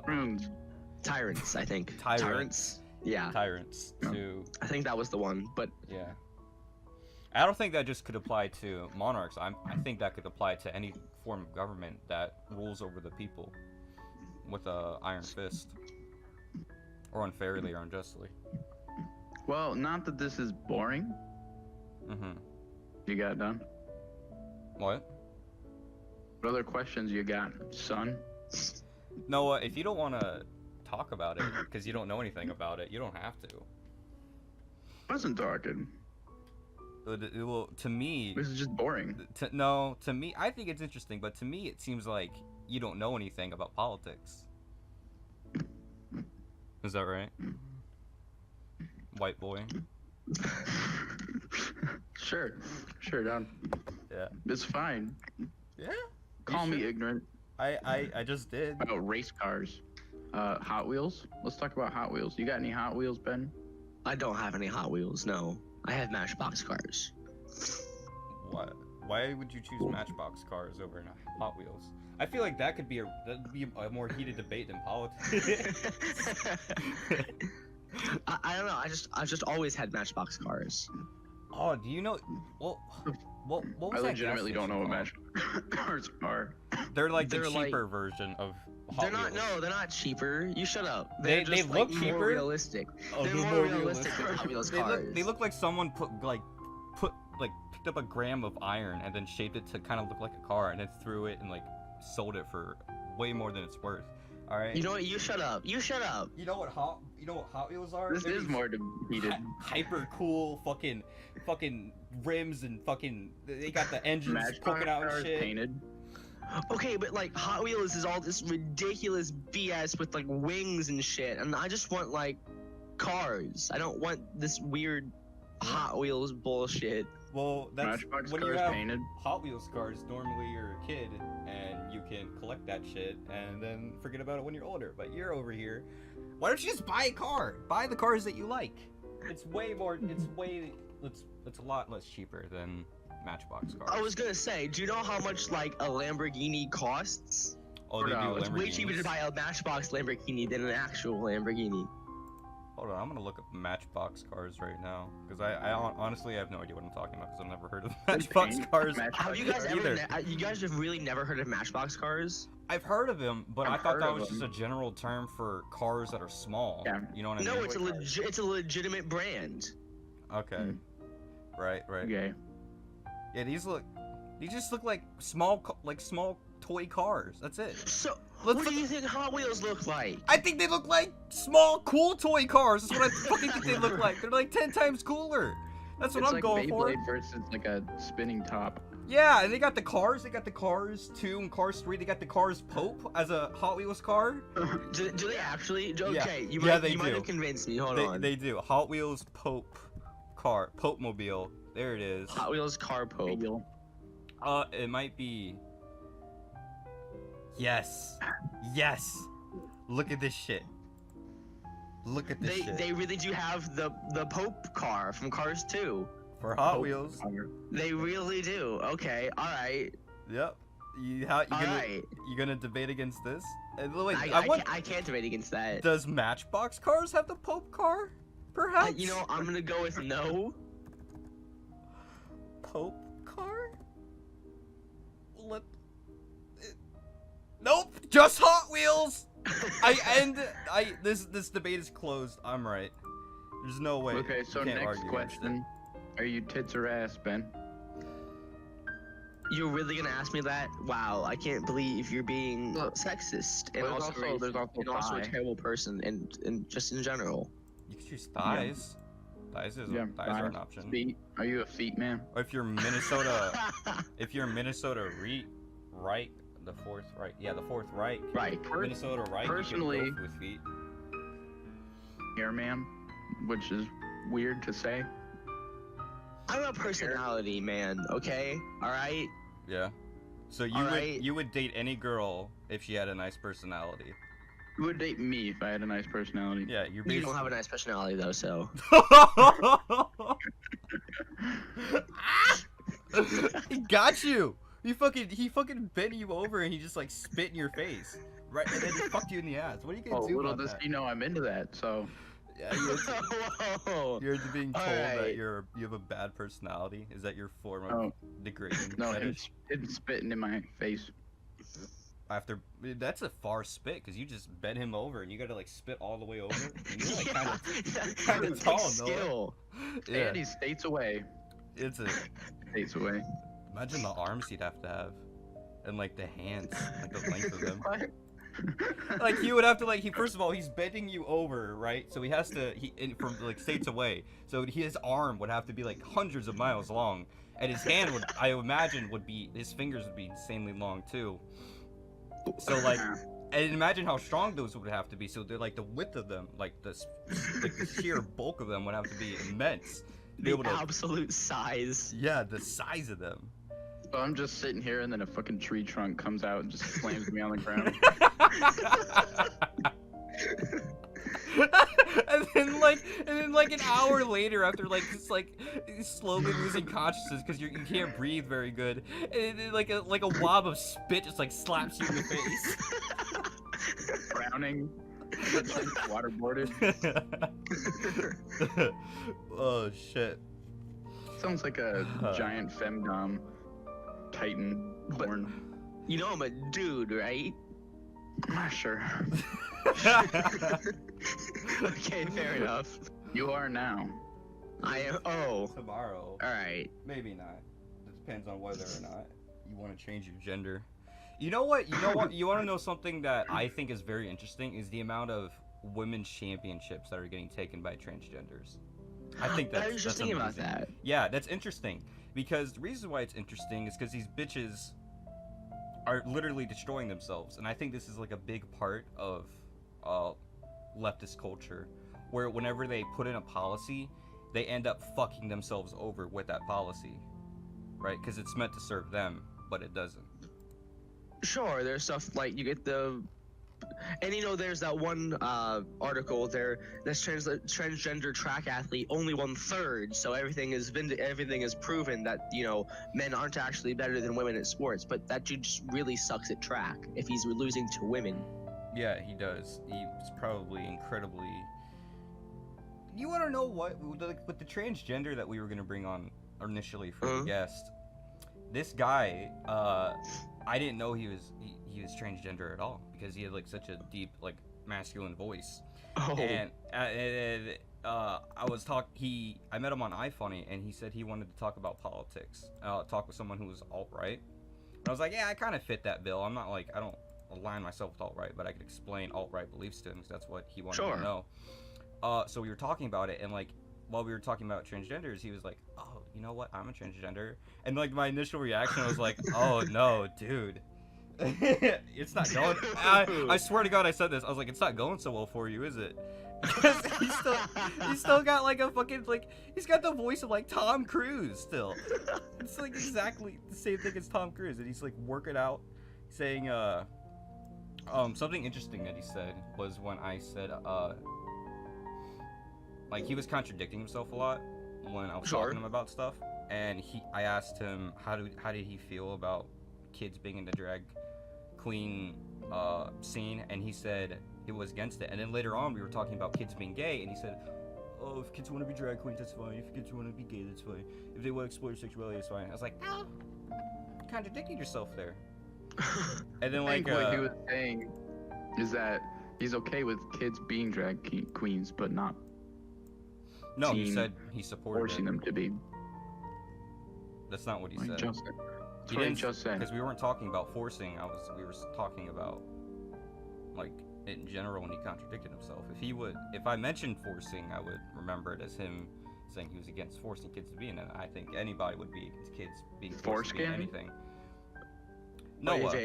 Pruned. Tyrants, I think. Tyrants. Yeah, tyrants. To I think that was the one. But yeah. I don't think that just could apply to monarchs. I think that could apply to any form of government that rules over the people with a iron fist, or unfairly or unjustly. Well, not that this is boring. Mm-hmm. You got done? What? What other questions you got, son? Noah, if you don't want to talk about it because you don't know anything about it, you don't have to. Wasn't talking. Well, to me, This is just boring. to me, I think it's interesting, but to me, it seems like you don't know anything about politics. Is that right? White boy. Sure, Don. Yeah. It's fine. Yeah. Call me sure? ignorant I just did. about race cars. Hot Wheels. Let's talk about Hot Wheels. You got any Hot Wheels, Ben? I don't have any Hot Wheels. No, I have Matchbox cars. What? Why would you choose Matchbox cars over Hot Wheels? I feel like that'd be a more heated debate than politics. I don't know. I've just always had Matchbox cars. Oh, do you know? What was I that legitimately gas don't know what station Matchbox cars are. called? They're like the They're like- cheaper version of Hot They're not. Wheels. No, they're not cheaper. You shut up. They They're just, look like, cheaper? More realistic. Oh, they're more realistic than Hot Wheels cars. They look like someone picked up a gram of iron and then shaped it to kind of look like a car and then threw it and like sold it for way more than it's worth. All right. You know what? You shut up. You shut up. You know what Hot Wheels are? This They're is these more debated. hyper cool fucking rims and fucking they got the engines Matchbox poking out and cars shit. painted. Okay, but like Hot Wheels is all this ridiculous BS with like wings and shit, and I just want like cars. I don't want this weird Hot Wheels bullshit. Well, that's Matchbox when you cars have painted. Hot Wheels cars. Normally, you're a kid and you can collect that shit and then forget about it when you're older. But you're over here. Why don't you just buy a car? Buy the cars that you like. It's way more. It's a lot less cheaper than Matchbox cars. I was gonna say, do you know how much like a Lamborghini costs? Oh, they do No, It's way cheaper to Lamborghinis. buy a Matchbox Lamborghini than an actual Lamborghini. Hold on, I'm gonna look up Matchbox cars right now because I honestly have no idea what I'm talking about because I've never heard of Matchbox cars. Have you guys either. you guys have really never heard of Matchbox cars? I've heard of them, but I I've thought heard that of was just a them. general term for cars that are small. Yeah. You know what I No, mean? it's a legitimate brand. Okay. Right. Okay. Yeah, these just look like small toy cars. That's it. So, Let's what do look- you think Hot Wheels look like? I think they look like small, cool toy cars. That's what I fucking think they look like. They're like 10 times cooler. That's what It's I'm like going for. Beyblade versus like a spinning top. Yeah, and they got the cars. They got the Cars 2 and Cars 3. They got the Cars Pope as a Hot Wheels car. Do they actually? Yeah. Okay, you Yeah, might, they you might do. have convinced me. Hold They, on. they do. Hot Wheels Pope car. Pope Mobile. There it is. Hot Wheels car Pope. Wheel. It might be. Yes. Yes. Look at this shit. Look at this shit. They really do have the Pope car from Cars 2. For Hot Wheels. They really do. Okay, all right. Yep. You All right. gonna debate against this? Wait, I can't debate against that. Does Matchbox cars have the Pope car? Perhaps. You know, I'm gonna go with no. Pope car? Nope. Just Hot Wheels. This debate is closed. I'm right. There's no way. Okay, so you can't next argue against it. question. Are you tits or ass, Ben? You're really gonna ask me that? Wow, I can't believe you're being sexist and There's also, also- there's also and also a thigh. terrible person and just in general. You can choose thighs. Thighs are an option. Feet. Are you a feet man? Or if you're Minnesota, right, the fourth right, Right. Minnesota right, personally- you can go with feet. Hair man, which is weird to say. I'm a personality man, okay? Alright? Yeah. So Alright. you would date any girl if she had a nice personality. You would date me if I had a nice personality. Yeah, you're You basically. don't have a nice personality though, so. He got you. He fucking bent you over and he just like spit in your face, right? And then he fucked you in the ass. What are you gonna Oh, do little about does that? he know I'm into that, so. Yeah, Whoa. you're being told that Alright. you have a bad personality. Is that your form of Oh. degrading No, fetish? him spitting in my face. That's a far spit because you just bent him over and you gotta like spit all the way over. And you're like Yeah, kind of it's tall, like Noah. skill. Yeah, And he's states away. it's a. States away. Imagine the arms he'd have to have, and like the hands, like the length of them. Like he would have to first of all he's bending you over, right? So he has to from like states away. So his arm would have to be like hundreds of miles long, and his hand would I imagine his fingers would be insanely long too. So like, and imagine how strong those would have to be. So they're like the width of them, like the sheer bulk of them would have to be immense. To be The able to, absolute size. yeah, the size of them. So I'm just sitting here and then a fucking tree trunk comes out and just slams me on the ground. and then like an hour later, after like just like slowly losing consciousness because you can't breathe very good, and then, like a wob of spit just like slaps you in the face. Drowning. Waterboarded. Oh shit. Sounds like a giant femdom titan But- horn. You know I'm a dude, right? Sure. Okay, fair enough. You are now. I am. Oh, Tomorrow, all right. maybe not. It depends on whether or not you want to change your gender. You know what? You want to know something that I think is very interesting is the amount of women's championships that are getting taken by transgenders. I think I was just thinking about that. Yeah, that's interesting because the reason why it's interesting is because these bitches are literally destroying themselves, and I think this is like a big part of leftist culture, where whenever they put in a policy, they end up fucking themselves over with that policy, right? Because it's meant to serve them, but it doesn't. Sure, there's stuff like you get the, and you know, there's that one article there that's transgender track athlete only 1/3, so everything is proven that men aren't actually better than women at sports, but that dude just really sucks at track if he's losing to women. Yeah, he does. He's probably incredibly you want to know what with the transgender that we were gonna bring on initially for the guest? This guy, I didn't know he was transgender at all because he had like such a deep like masculine voice. Oh. And I met him on iFunny, and he said he wanted to talk about politics, talk with someone who was alt-right. And I was like, yeah, I kind of fit that bill. I'm not like, I don't align myself with alt-right, but I could explain alt-right beliefs to him because that's what he wanted to know. So we were talking about it, and like while we were talking about transgenders, he was like, oh, you know what, I'm a transgender. And like my initial reaction was like, oh no, dude. It's not going. I swear to God, I said this. I was like, it's not going so well for you, is it? Because he's still got like a fucking like he's got the voice of like Tom Cruise still. It's like exactly the same thing as Tom Cruise, and he's like working out, saying something interesting that he said was when I said like he was contradicting himself a lot when I was talking to him about stuff, and I asked him how did he feel about kids being in the drag queen scene, and he said he was against it. And then later on we were talking about kids being gay, and he said, oh, if kids want to be drag queens, that's fine. If kids want to be gay, that's fine. If they want to explore sexuality, that's fine. I was like, no, contradicting yourself there. And then like what he was saying is that he's okay with kids being drag queens, but not no, he said he supported forcing them to be. That's not what he said. He didn't just say, because we weren't talking about forcing. We were talking about like in general when he contradicted himself. If I mentioned forcing, I would remember it as him saying he was against forcing kids to be in it. I think anybody would be against kids being forced to be in anything. No, what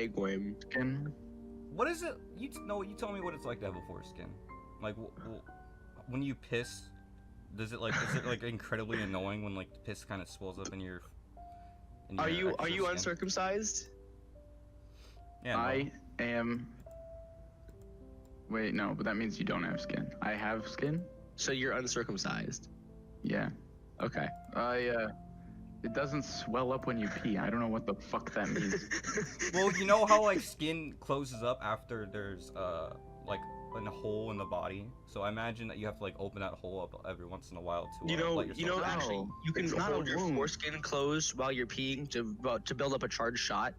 is it? You tell me what it's like to have a foreskin. Like when you piss, is it like incredibly annoying when like the piss kind of swells up in your Are you skin? uncircumcised? Yeah. I am. Wait, no, but that means you don't have skin. I have skin. So you're uncircumcised. Yeah. Okay. It doesn't swell up when you pee. I don't know what the fuck that means. Well, you know how like skin closes up after there's like a hole in the body. So I imagine that you have to like open that hole up every once in a while to let yourself out. Actually, you can hold your foreskin closed while you're peeing to build up a charged shot.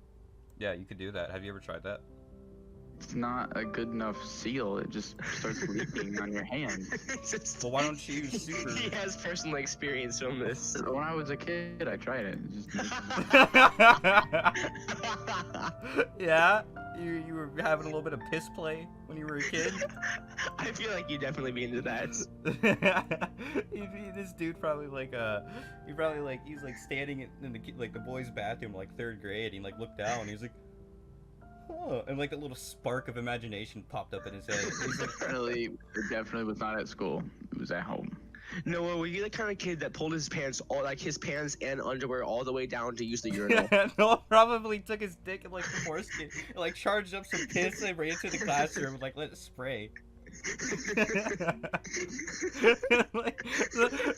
Yeah, you could do that. Have you ever tried that? It's not a good enough seal. It just starts leaking on your hand. Well, why don't you use super? He has personal experience from this. When I was a kid, I tried it. Yeah, you were having a little bit of piss play when you were a kid. I feel like you'd definitely be into that. This dude probably he's like standing in the boys' bathroom like 3rd grade. And he like looked down and he was like, oh, and like a little spark of imagination popped up in his head. He's like, it definitely was not at school. It was at home. No, were you the kind of kid that pulled his pants and underwear all the way down to use the urinal? No, probably took his dick and like the foreskin and like charged up some piss and ran into the classroom and like let it spray. Like,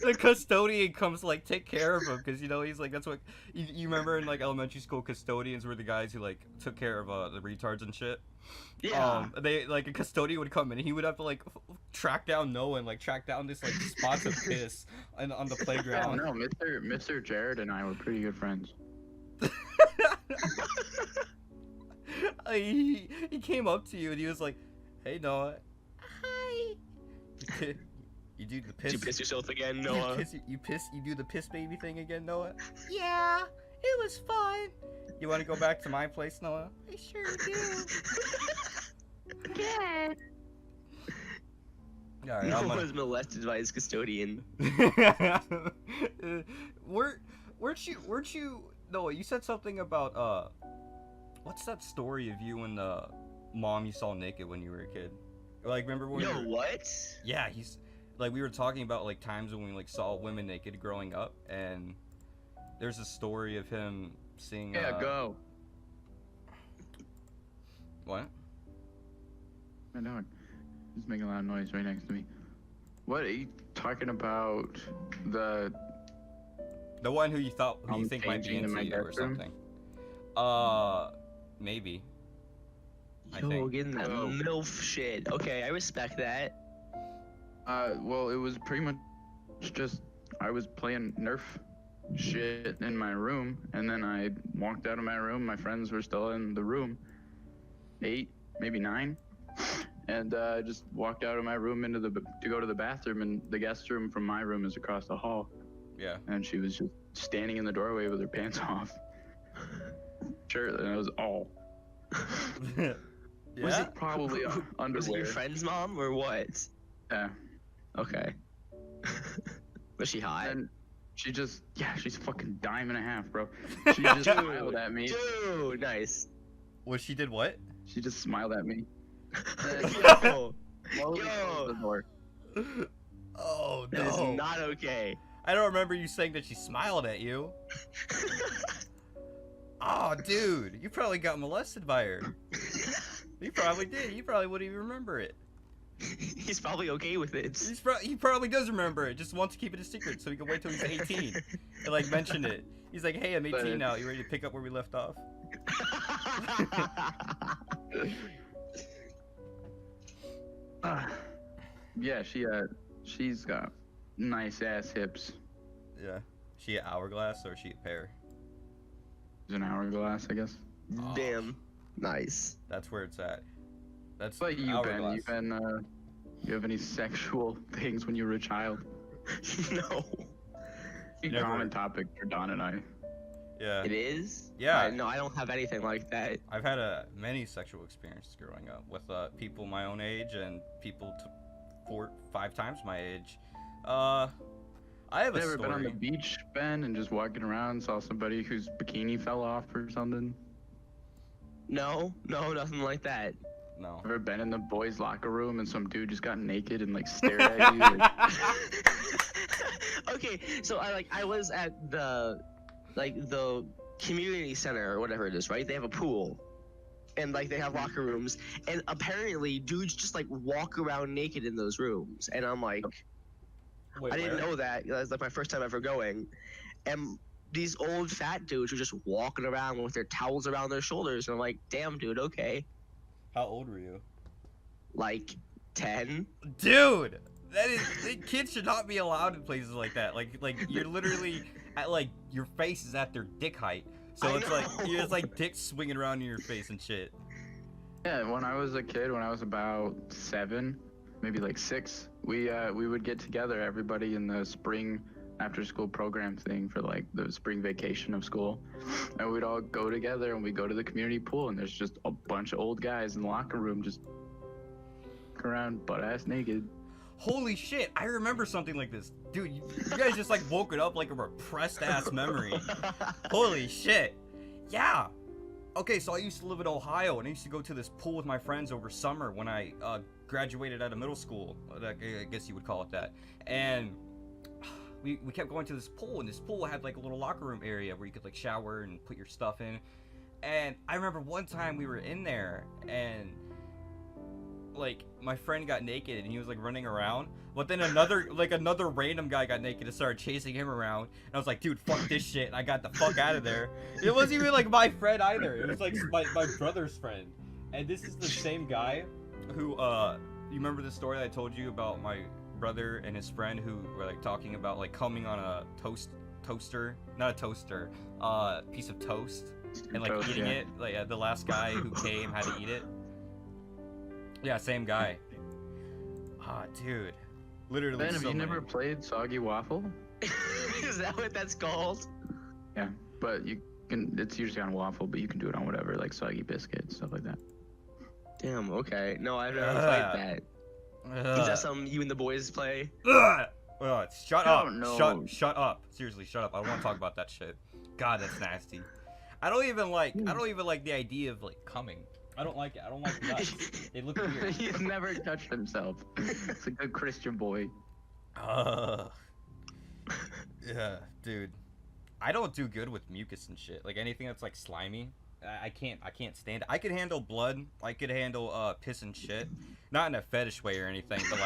the custodian comes to like take care of him because he's like, that's what you remember in like elementary school, custodians were the guys who like took care of the retards and shit. Yeah. They like a custodian would come in and he would have to like track down Noah and like track down this like spots of piss on the playground. No, Mr. Jared and I were pretty good friends. He came up to you and he was like, hey Noah. Hi. You do the piss. Did you piss yourself again, Noah? You do the piss baby thing again, Noah? Yeah, it was fun. You want to go back to my place, Noah? I sure do. Yeah. Alright, Noah was molested by his custodian. weren't you Noah, you said something about what's that story of you and the mom you saw naked when you were a kid? Like, remember when what? Yeah, he's like, we were talking about like times when we like saw women naked growing up, and there's a story of him seeing go. What? My dog. He's making a loud noise right next to me. What are you talking about? The one who you think might be into you or something? Maybe. Yo, getting that MILF shit. Okay, I respect that. Well, it was pretty much just I was playing Nerf shit in my room, and then I walked out of my room. My friends were still in the room, 8, maybe 9, and I just walked out of my room to go to the bathroom, and the guest room from my room is across the hall. Yeah. And she was just standing in the doorway with her pants off. Sure, and it was all. Yeah. Was it Probably underwear. Was it your friend's mom or what? Yeah. Okay. Was she hot? And she's fucking dime and a half, bro. She just smiled at me. Dude, nice. What, she did what? She just smiled at me. Yo, Slowly closed the door. Oh that is no. not okay. I don't remember you saying that she smiled at you. Oh, dude, you probably got molested by her. You probably did. You probably wouldn't even remember it. He's probably okay with it. He probably does remember it. Just wants to keep it a secret so he can wait till he's 18 and like mention it. He's like, "Hey, I'm 18 now. You ready to pick up where we left off?" Yeah, she's got nice ass hips. Yeah. She an hourglass or she a pear? She's an hourglass, I guess. Oh. Damn. Nice. That's where it's at. That's But you, hourglass. you have any sexual things when you were a child? No. A Never. common topic for Don and I. Yeah. It is? Yeah. No, I don't have anything like that. I've had many sexual experiences growing up with people my own age and people 4, 5 times my age. I have a Never story. been on the beach, Ben, and just walking around, saw somebody whose bikini fell off or something? No, nothing like that. No. Ever been in the boys' locker room and some dude just got naked and like stared at you? Like, Okay, so I was at the community center or whatever it is, right? They have a pool. And like they have locker rooms, and apparently dudes just like walk around naked in those rooms, and I'm like, Wait, I didn't where? know that. That was like my first time ever going, and these old fat dudes were just walking around with their towels around their shoulders, and I'm like, damn, dude, okay, How old were you? like 10. Dude, kids should not be allowed in places like that. Like you're literally at like your face is at their dick height, so I it's like know. it's like dicks swinging around in your face and shit. yeah, when I was a kid, when I was about 7, maybe like 6, we would get together, everybody in the spring after-school program thing for like the spring vacation of school, and we'd all go together and we go to the community pool, and there's just a bunch of old guys in the locker room just around butt-ass naked. Holy shit, I remember something like this. Dude, you guys just like woke it up like a repressed ass memory. Holy shit. Yeah. Okay, so I used to live in Ohio, and I used to go to this pool with my friends over summer when I graduated out of middle school. I guess you would call it that. And we kept going to this pool, and this pool had like a little locker room area where you could like shower and put your stuff in. And I remember one time we were in there, and like my friend got naked and he was like running around, but then another random guy got naked and started chasing him around, and I was like, dude, fuck this shit, and I got the fuck out of there. It wasn't even like my friend either, it was like my brother's friend. And this is the same guy who you remember the story I told you about my brother and his friend who were like talking about like coming on a toaster, not a toaster, piece of toast, and like Toast, eating yeah. it, like the last guy who came had to eat it. Yeah, same guy. Ah, dude. Literally Ben, have so you many. never played Soggy Waffle? Is that what that's called? Yeah, but it's usually on waffle, but you can do it on whatever, like soggy biscuits, stuff like that. Damn, okay. No, I've never played that. Is that something you and the boys play? Shut I up. don't know. Shut up. Seriously, shut up. I don't want to talk about that shit. God, that's nasty. I don't even like the idea of like coming. I don't like it. I don't like nuts. They look weird. He's never touched himself. It's a good Christian boy. Yeah, dude. I don't do good with mucus and shit. Like anything that's like slimy, I can't stand it. I could handle blood. I could handle piss and shit. Not in a fetish way or anything, but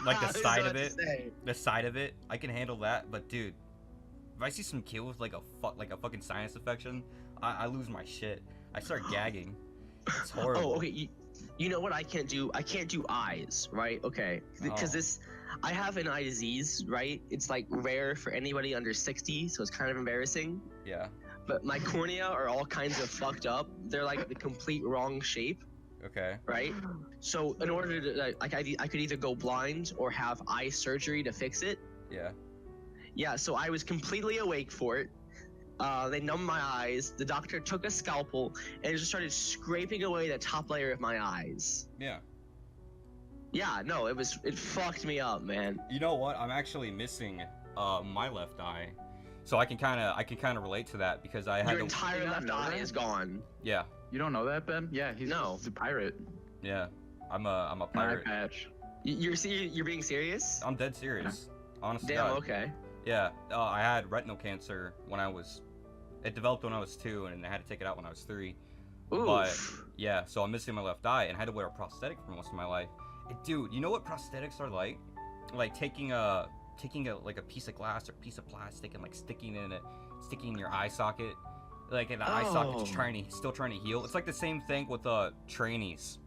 like the side of it. The side of it, I can handle that. But dude, if I see some kid with like a fucking sinus infection, I lose my shit. I start gagging. It's horrible. Oh, okay. You know what I can't do? I can't do eyes, right? Okay. Because I have an eye disease, right? It's like rare for anybody under 60, so it's kind of embarrassing. Yeah. But my cornea are all kinds of fucked up. They're like the complete wrong shape, Okay. right? So in order to like, I could either go blind or have eye surgery to fix it. Yeah. Yeah, so I was completely awake for it. They numbed my eyes. The doctor took a scalpel and just started scraping away the top layer of my eyes. Yeah. Yeah, no, it fucked me up, man. You know what? I'm actually missing my left eye, so I can kind of relate to that because I had Your to. entire left eye is gone. Yeah. You don't know that, Ben? Yeah, he's No. a pirate. Yeah. I'm a An eye pirate. patch. You're being serious? I'm dead serious. Honestly. Damn, okay. Yeah. I had retinal cancer it developed when I was 2, and I had to take it out when I was 3. Oof. But yeah, so I'm missing my left eye and I had to wear a prosthetic for most of my life. Dude, you know what prosthetics are like? Like taking a like a piece of glass or piece of plastic and like sticking in your eye socket. Like the eye socket's still trying to heal. It's like the same thing with trainees,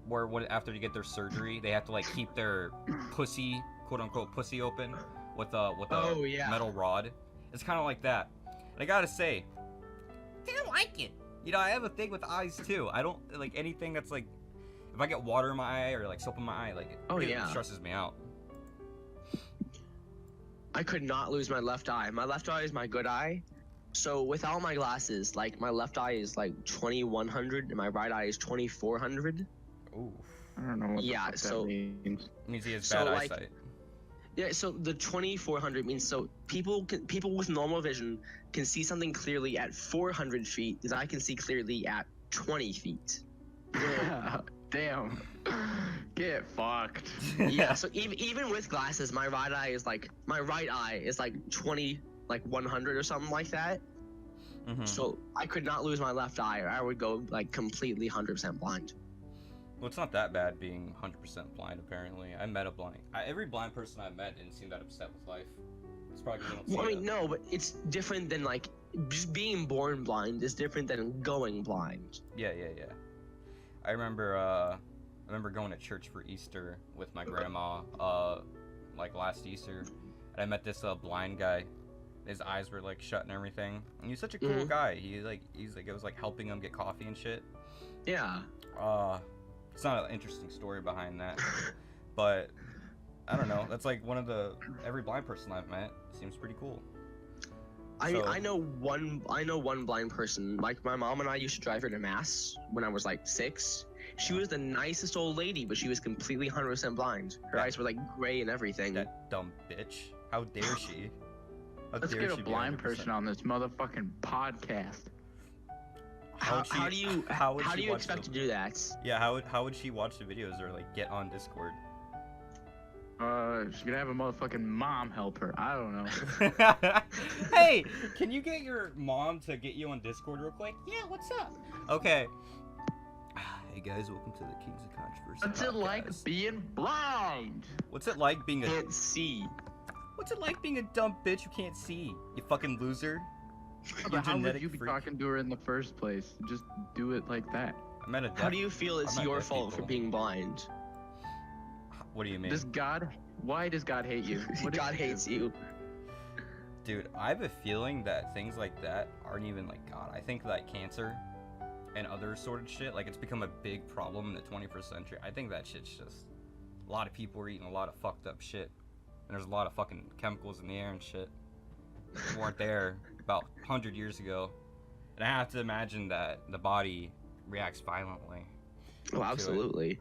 where after they get their surgery, they have to like keep their pussy, quote unquote pussy open with a Oh, yeah. metal rod. It's kind of like that. And I gotta say, I don't like it. You know, I have a thing with eyes too. I don't like anything that's like, if I get water in my eye or like soap in my eye, like it stresses me out. I could not lose my left eye. My left eye is my good eye. So without my glasses, like my left eye is like 2100 and my right eye is 2400. Ooh. I don't know what the fuck so that means. It means he has So, bad like, eyesight. yeah, so the 2400 means so people with normal vision can see something clearly at 400 feet, and I can see clearly at 20 feet. Damn. Get fucked. Yeah, so even with glasses, my right eye is like 20, like 100 or something like that. Mhm. So I could not lose my left eye, or I would go like completely 100% blind. Well, it's not that bad being 100% blind, apparently. I met a blind. Every blind person I met didn't seem that upset with life. It's probably because they don't see Well, I mean, it. no, but it's different than like just being born blind is different than going blind. Yeah. I remember going to church for Easter with my grandma, like last Easter, and I met this blind guy. His eyes were like shut and everything. And he's such a cool guy. He's like, it was like helping him get coffee and shit. Yeah. It's not an interesting story behind that, but I don't know. That's like every blind person I've met seems pretty cool. I know one blind person. Like my mom and I used to drive her to mass when I was like 6. She was the nicest old lady, but she was completely 100% blind. Her eyes were like gray and everything. That dumb bitch. How dare she? Let's get a blind person on this motherfucking podcast. How do you expect to do that? Yeah, how would she watch the videos or like get on Discord? She's gonna have a motherfucking mom help her. I don't know. Hey, can you get your mom to get you on Discord real quick? Yeah, what's up? Okay. Hey guys, welcome to the Kings of Controversy What's it like podcast. being blind? What's it like being Can't see. What's it like being a dumb bitch who can't see? You fucking loser. But how would genetic you be freak. talking to her in the first place? Just do it like that. I met a How do you feel it's met your deaf fault for people. being blind? What do you mean? Why does God hate you? What did God you do? hates you. Dude, I have a feeling that things like that aren't even like God. I think that cancer and other sort of shit, like it's become a big problem in the 21st century. I think that shit's just a lot of people are eating a lot of fucked up shit. And there's a lot of fucking chemicals in the air and shit that weren't there about 100 years ago. And I have to imagine that the body reacts violently. Oh, absolutely.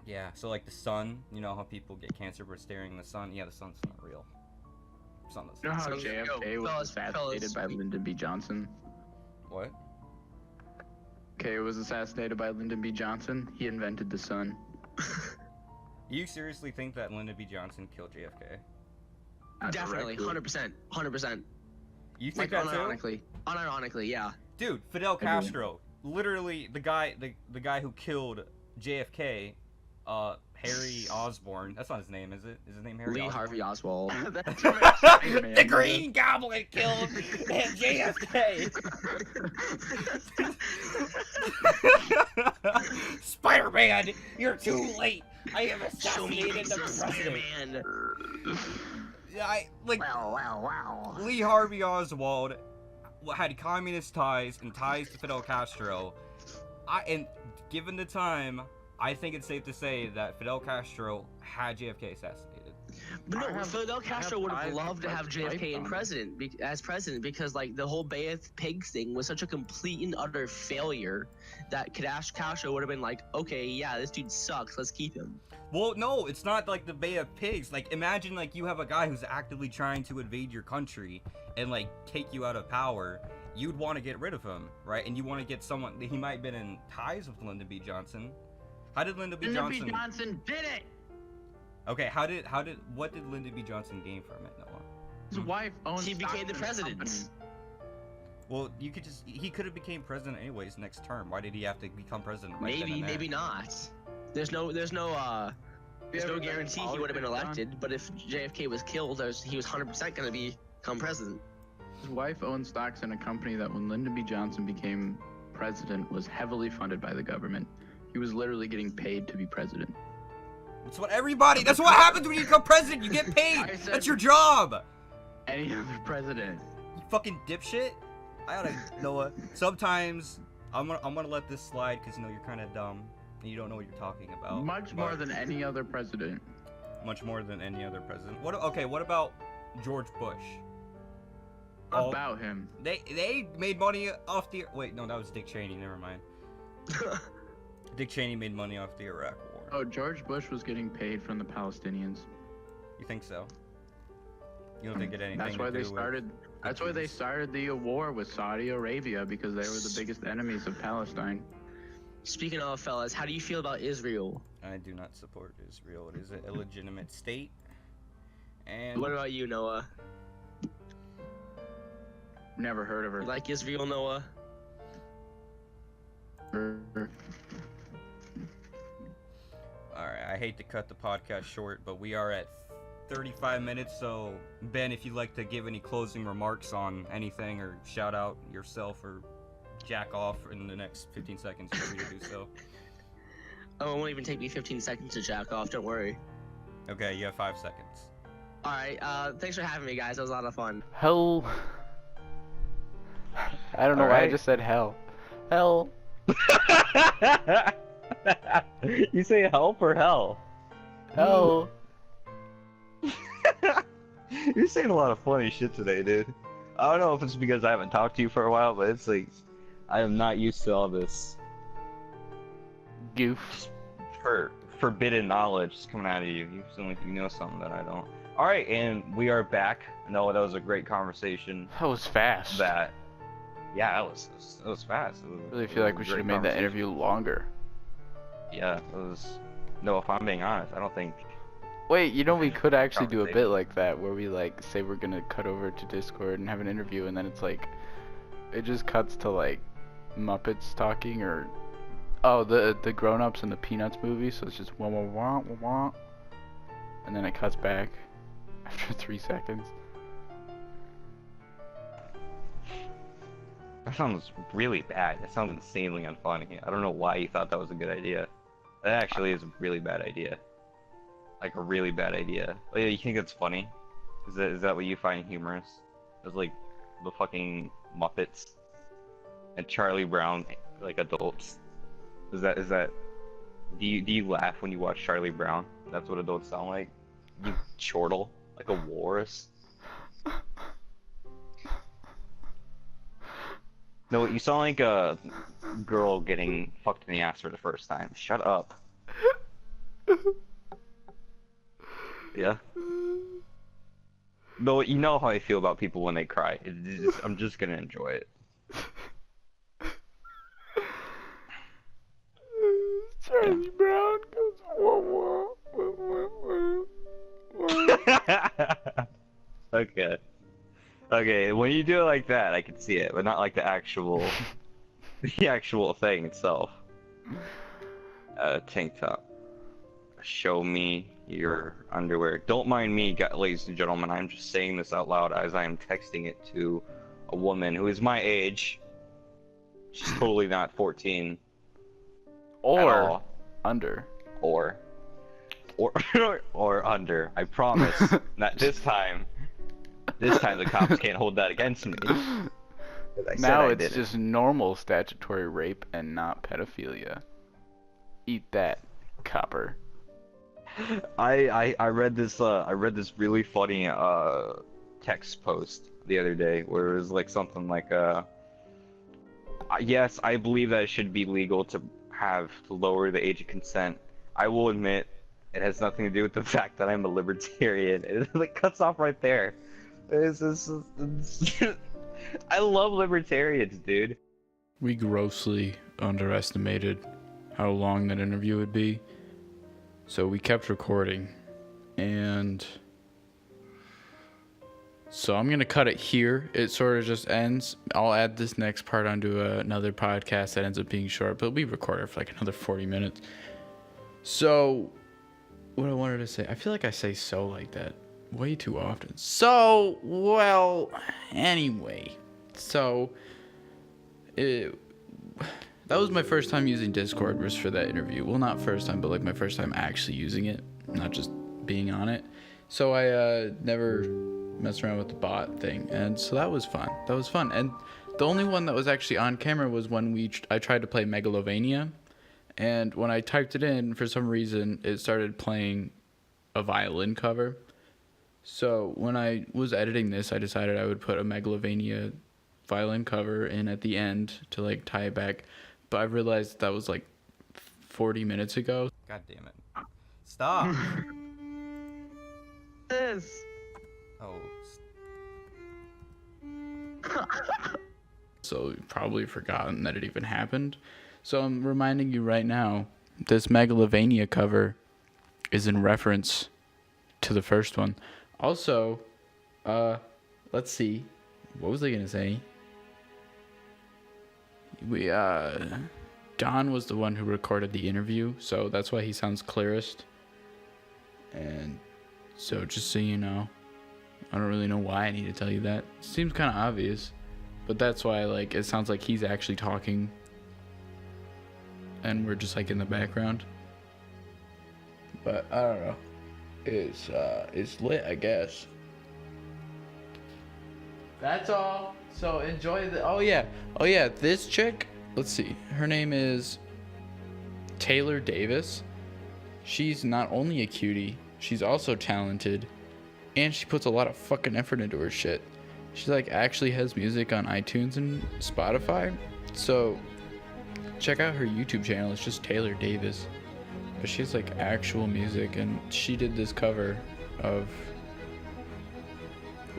Yeah, so like the sun, you know how people get cancer for staring at the sun? Yeah, the sun's not real. It's not the You know sun. how So, JFK yo, was fellas, assassinated by Lyndon B. Johnson? What? Okay, was assassinated by Lyndon B. Johnson. He invented the sun. You seriously think that Lyndon B. Johnson killed JFK? Not Definitely, directly. 100%. You think Like that too? unironically, yeah. Dude, Fidel Castro, literally the guy who killed JFK, Harry Osborn. That's not his name, is it? Is his name Harry Lee Osborn? Harvey Oswald. That's Spider-Man, The bro. Green Goblin killed JFK. Spider-Man, you're too late. I have Show me assassinated the pieces, president. Spider-Man. Yeah, I like Wow. Lee Harvey Oswald had communist ties and ties to Fidel Castro. And given the time, I think it's safe to say that Fidel Castro had JFK assassinated. But no, Fidel Castro would have ties loved to have to JFK Python. as president because like the whole Bay of Pigs thing was such a complete and utter failure that Castro would have been like, okay, yeah, this dude sucks, let's keep him. Well, no, it's not like the Bay of Pigs. Like, imagine like you have a guy who's actively trying to invade your country and like take you out of power. You'd want to get rid of him, right? And you want to get someone. He might have been in ties with Lyndon B. Johnson. How did Lyndon B. Johnson? Johnson did it. Okay, what did Lyndon B. Johnson gain from it, Noah? His wife owns. He became the stocks in president. company. Well, he could have became president anyways next term. Why did he have to become president? Right then Maybe, and there? maybe not. There's no guarantee he would have been elected. But if JFK was killed, he was 100% going to become president. His wife owned stocks in a company that when Lyndon B. Johnson became president was heavily funded by the government. He was literally getting paid to be president. That's what happens when you become president. You get paid. That's your job. Any other president. You fucking dipshit. I gotta Noah. Sometimes I'm gonna let this slide because you're kind of dumb and you don't know what you're talking about. Much more than any other president. Much more than any other president. What about George Bush? About him. They made money off the. Wait, no, that was Dick Cheney. Never mind. Dick Cheney made money off the Iraq War. Oh, George Bush was getting paid from the Palestinians. You think so? You don't think it had anything That's why to they do started. That's why they started the war with Saudi Arabia because they were the biggest enemies of Palestine. Speaking of fellas, how do you feel about Israel? I do not support Israel. It is an illegitimate state. And What about you, Noah? Never heard of her. You like Israel, Noah? Alright, I hate to cut the podcast short, but we are at 35 minutes, so Ben, if you'd like to give any closing remarks on anything or shout out yourself or jack off in the next 15 seconds, you're free to do so. Oh, it won't even take me 15 seconds to jack off, don't worry. Okay, you have 5 seconds. Alright, thanks for having me, guys. That was a lot of fun. Hell. I don't know why I Alright. just said hell. Hell. You say help or hell? Hell. You're saying a lot of funny shit today, dude. I don't know if it's because I haven't talked to you for a while, but it's like I am not used to all this Goof. forbidden knowledge coming out of you. You seem like you know something that I don't. All right, and we are back. No, that was a great conversation. That was fast. Yeah, it was fast. I really feel like we should have made that interview longer. Yeah, it was. No, if I'm being honest, I don't think. Wait, we could actually do a bit like that where we like say we're gonna cut over to Discord and have an interview, and then it's like it just cuts to like Muppets talking or the grown-ups in the Peanuts movie, so it's just wah wah wah wah wah, and then it cuts back after 3 seconds. That sounds really bad. That sounds insanely unfunny. I don't know why you thought that was a good idea. That actually is a really bad idea. Like a really bad idea. Oh, yeah, you think it's funny? Is that what you find humorous? It's like the fucking Muppets and Charlie Brown, like adults. Is that? Do you laugh when you watch Charlie Brown? That's what adults sound like. You chortle like a walrus. No, you sound like a girl getting fucked in the ass for the first time. Shut up. Yeah. No, you know how I feel about people when they cry. I'm just gonna enjoy it. Charlie Brown goes wah wah wah wah wah. Okay. Okay, when you do it like that, I can see it, but not like the actual thing itself. Tank top. Show me your underwear. Don't mind me, ladies and gentlemen. I'm just saying this out loud as I am texting it to a woman who is my age. She's totally not 14. Or all. under. Or. or under. I promise. Not this time. This time the cops can't hold that against me. 'Cause I said Now I it's did it. just normal statutory rape and not pedophilia. Eat that, copper. I read this really funny text post the other day where it was like something like yes, I believe that it should be legal to lower the age of consent. I will admit it has nothing to do with the fact that I'm a libertarian. It like cuts off right there. I love libertarians, dude. We grossly underestimated how long that interview would be. So we kept recording. And so I'm going to cut it here. It sort of just ends. I'll add this next part onto another podcast that ends up being short. But we recorded for like another 40 minutes. So what I wanted to say, I feel like I say so like that way too often. So, well, anyway. So, that was my first time using Discord was for that interview. Well, not first time, but like my first time actually using it, not just being on it. So I never messed around with the bot thing, and so that was fun. That was fun. And the only one that was actually on camera was when I tried to play Megalovania, and when I typed it in, for some reason, it started playing a violin cover. So when I was editing this, I decided I would put a Megalovania violin cover in at the end to like tie it back. But I realized that was like 40 minutes ago. God damn it. Stop. This. Oh. So you've probably forgotten that it even happened. So I'm reminding you right now, this Megalovania cover is in reference to the first one. Also, let's see. What was I gonna say? Don was the one who recorded the interview, so that's why he sounds clearest. And so just so you know, I don't really know why I need to tell you that. It seems kind of obvious, but that's why like it sounds like he's actually talking and we're just like in the background. But I don't know. It's lit, I guess. That's all. So enjoy the. Oh yeah. This chick. Let's see. Her name is Taylor Davis. She's not only a cutie, she's also talented, and she puts a lot of fucking effort into her shit. She like actually has music on iTunes and Spotify. So check out her YouTube channel. It's just Taylor Davis. But she has like actual music, and she did this cover of,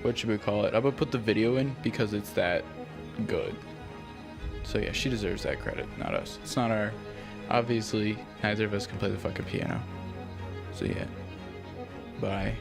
what should we call it? I'm gonna put the video in because it's that good. So yeah, she deserves that credit, not us. It's not our, obviously neither of us can play the fucking piano. So yeah, bye.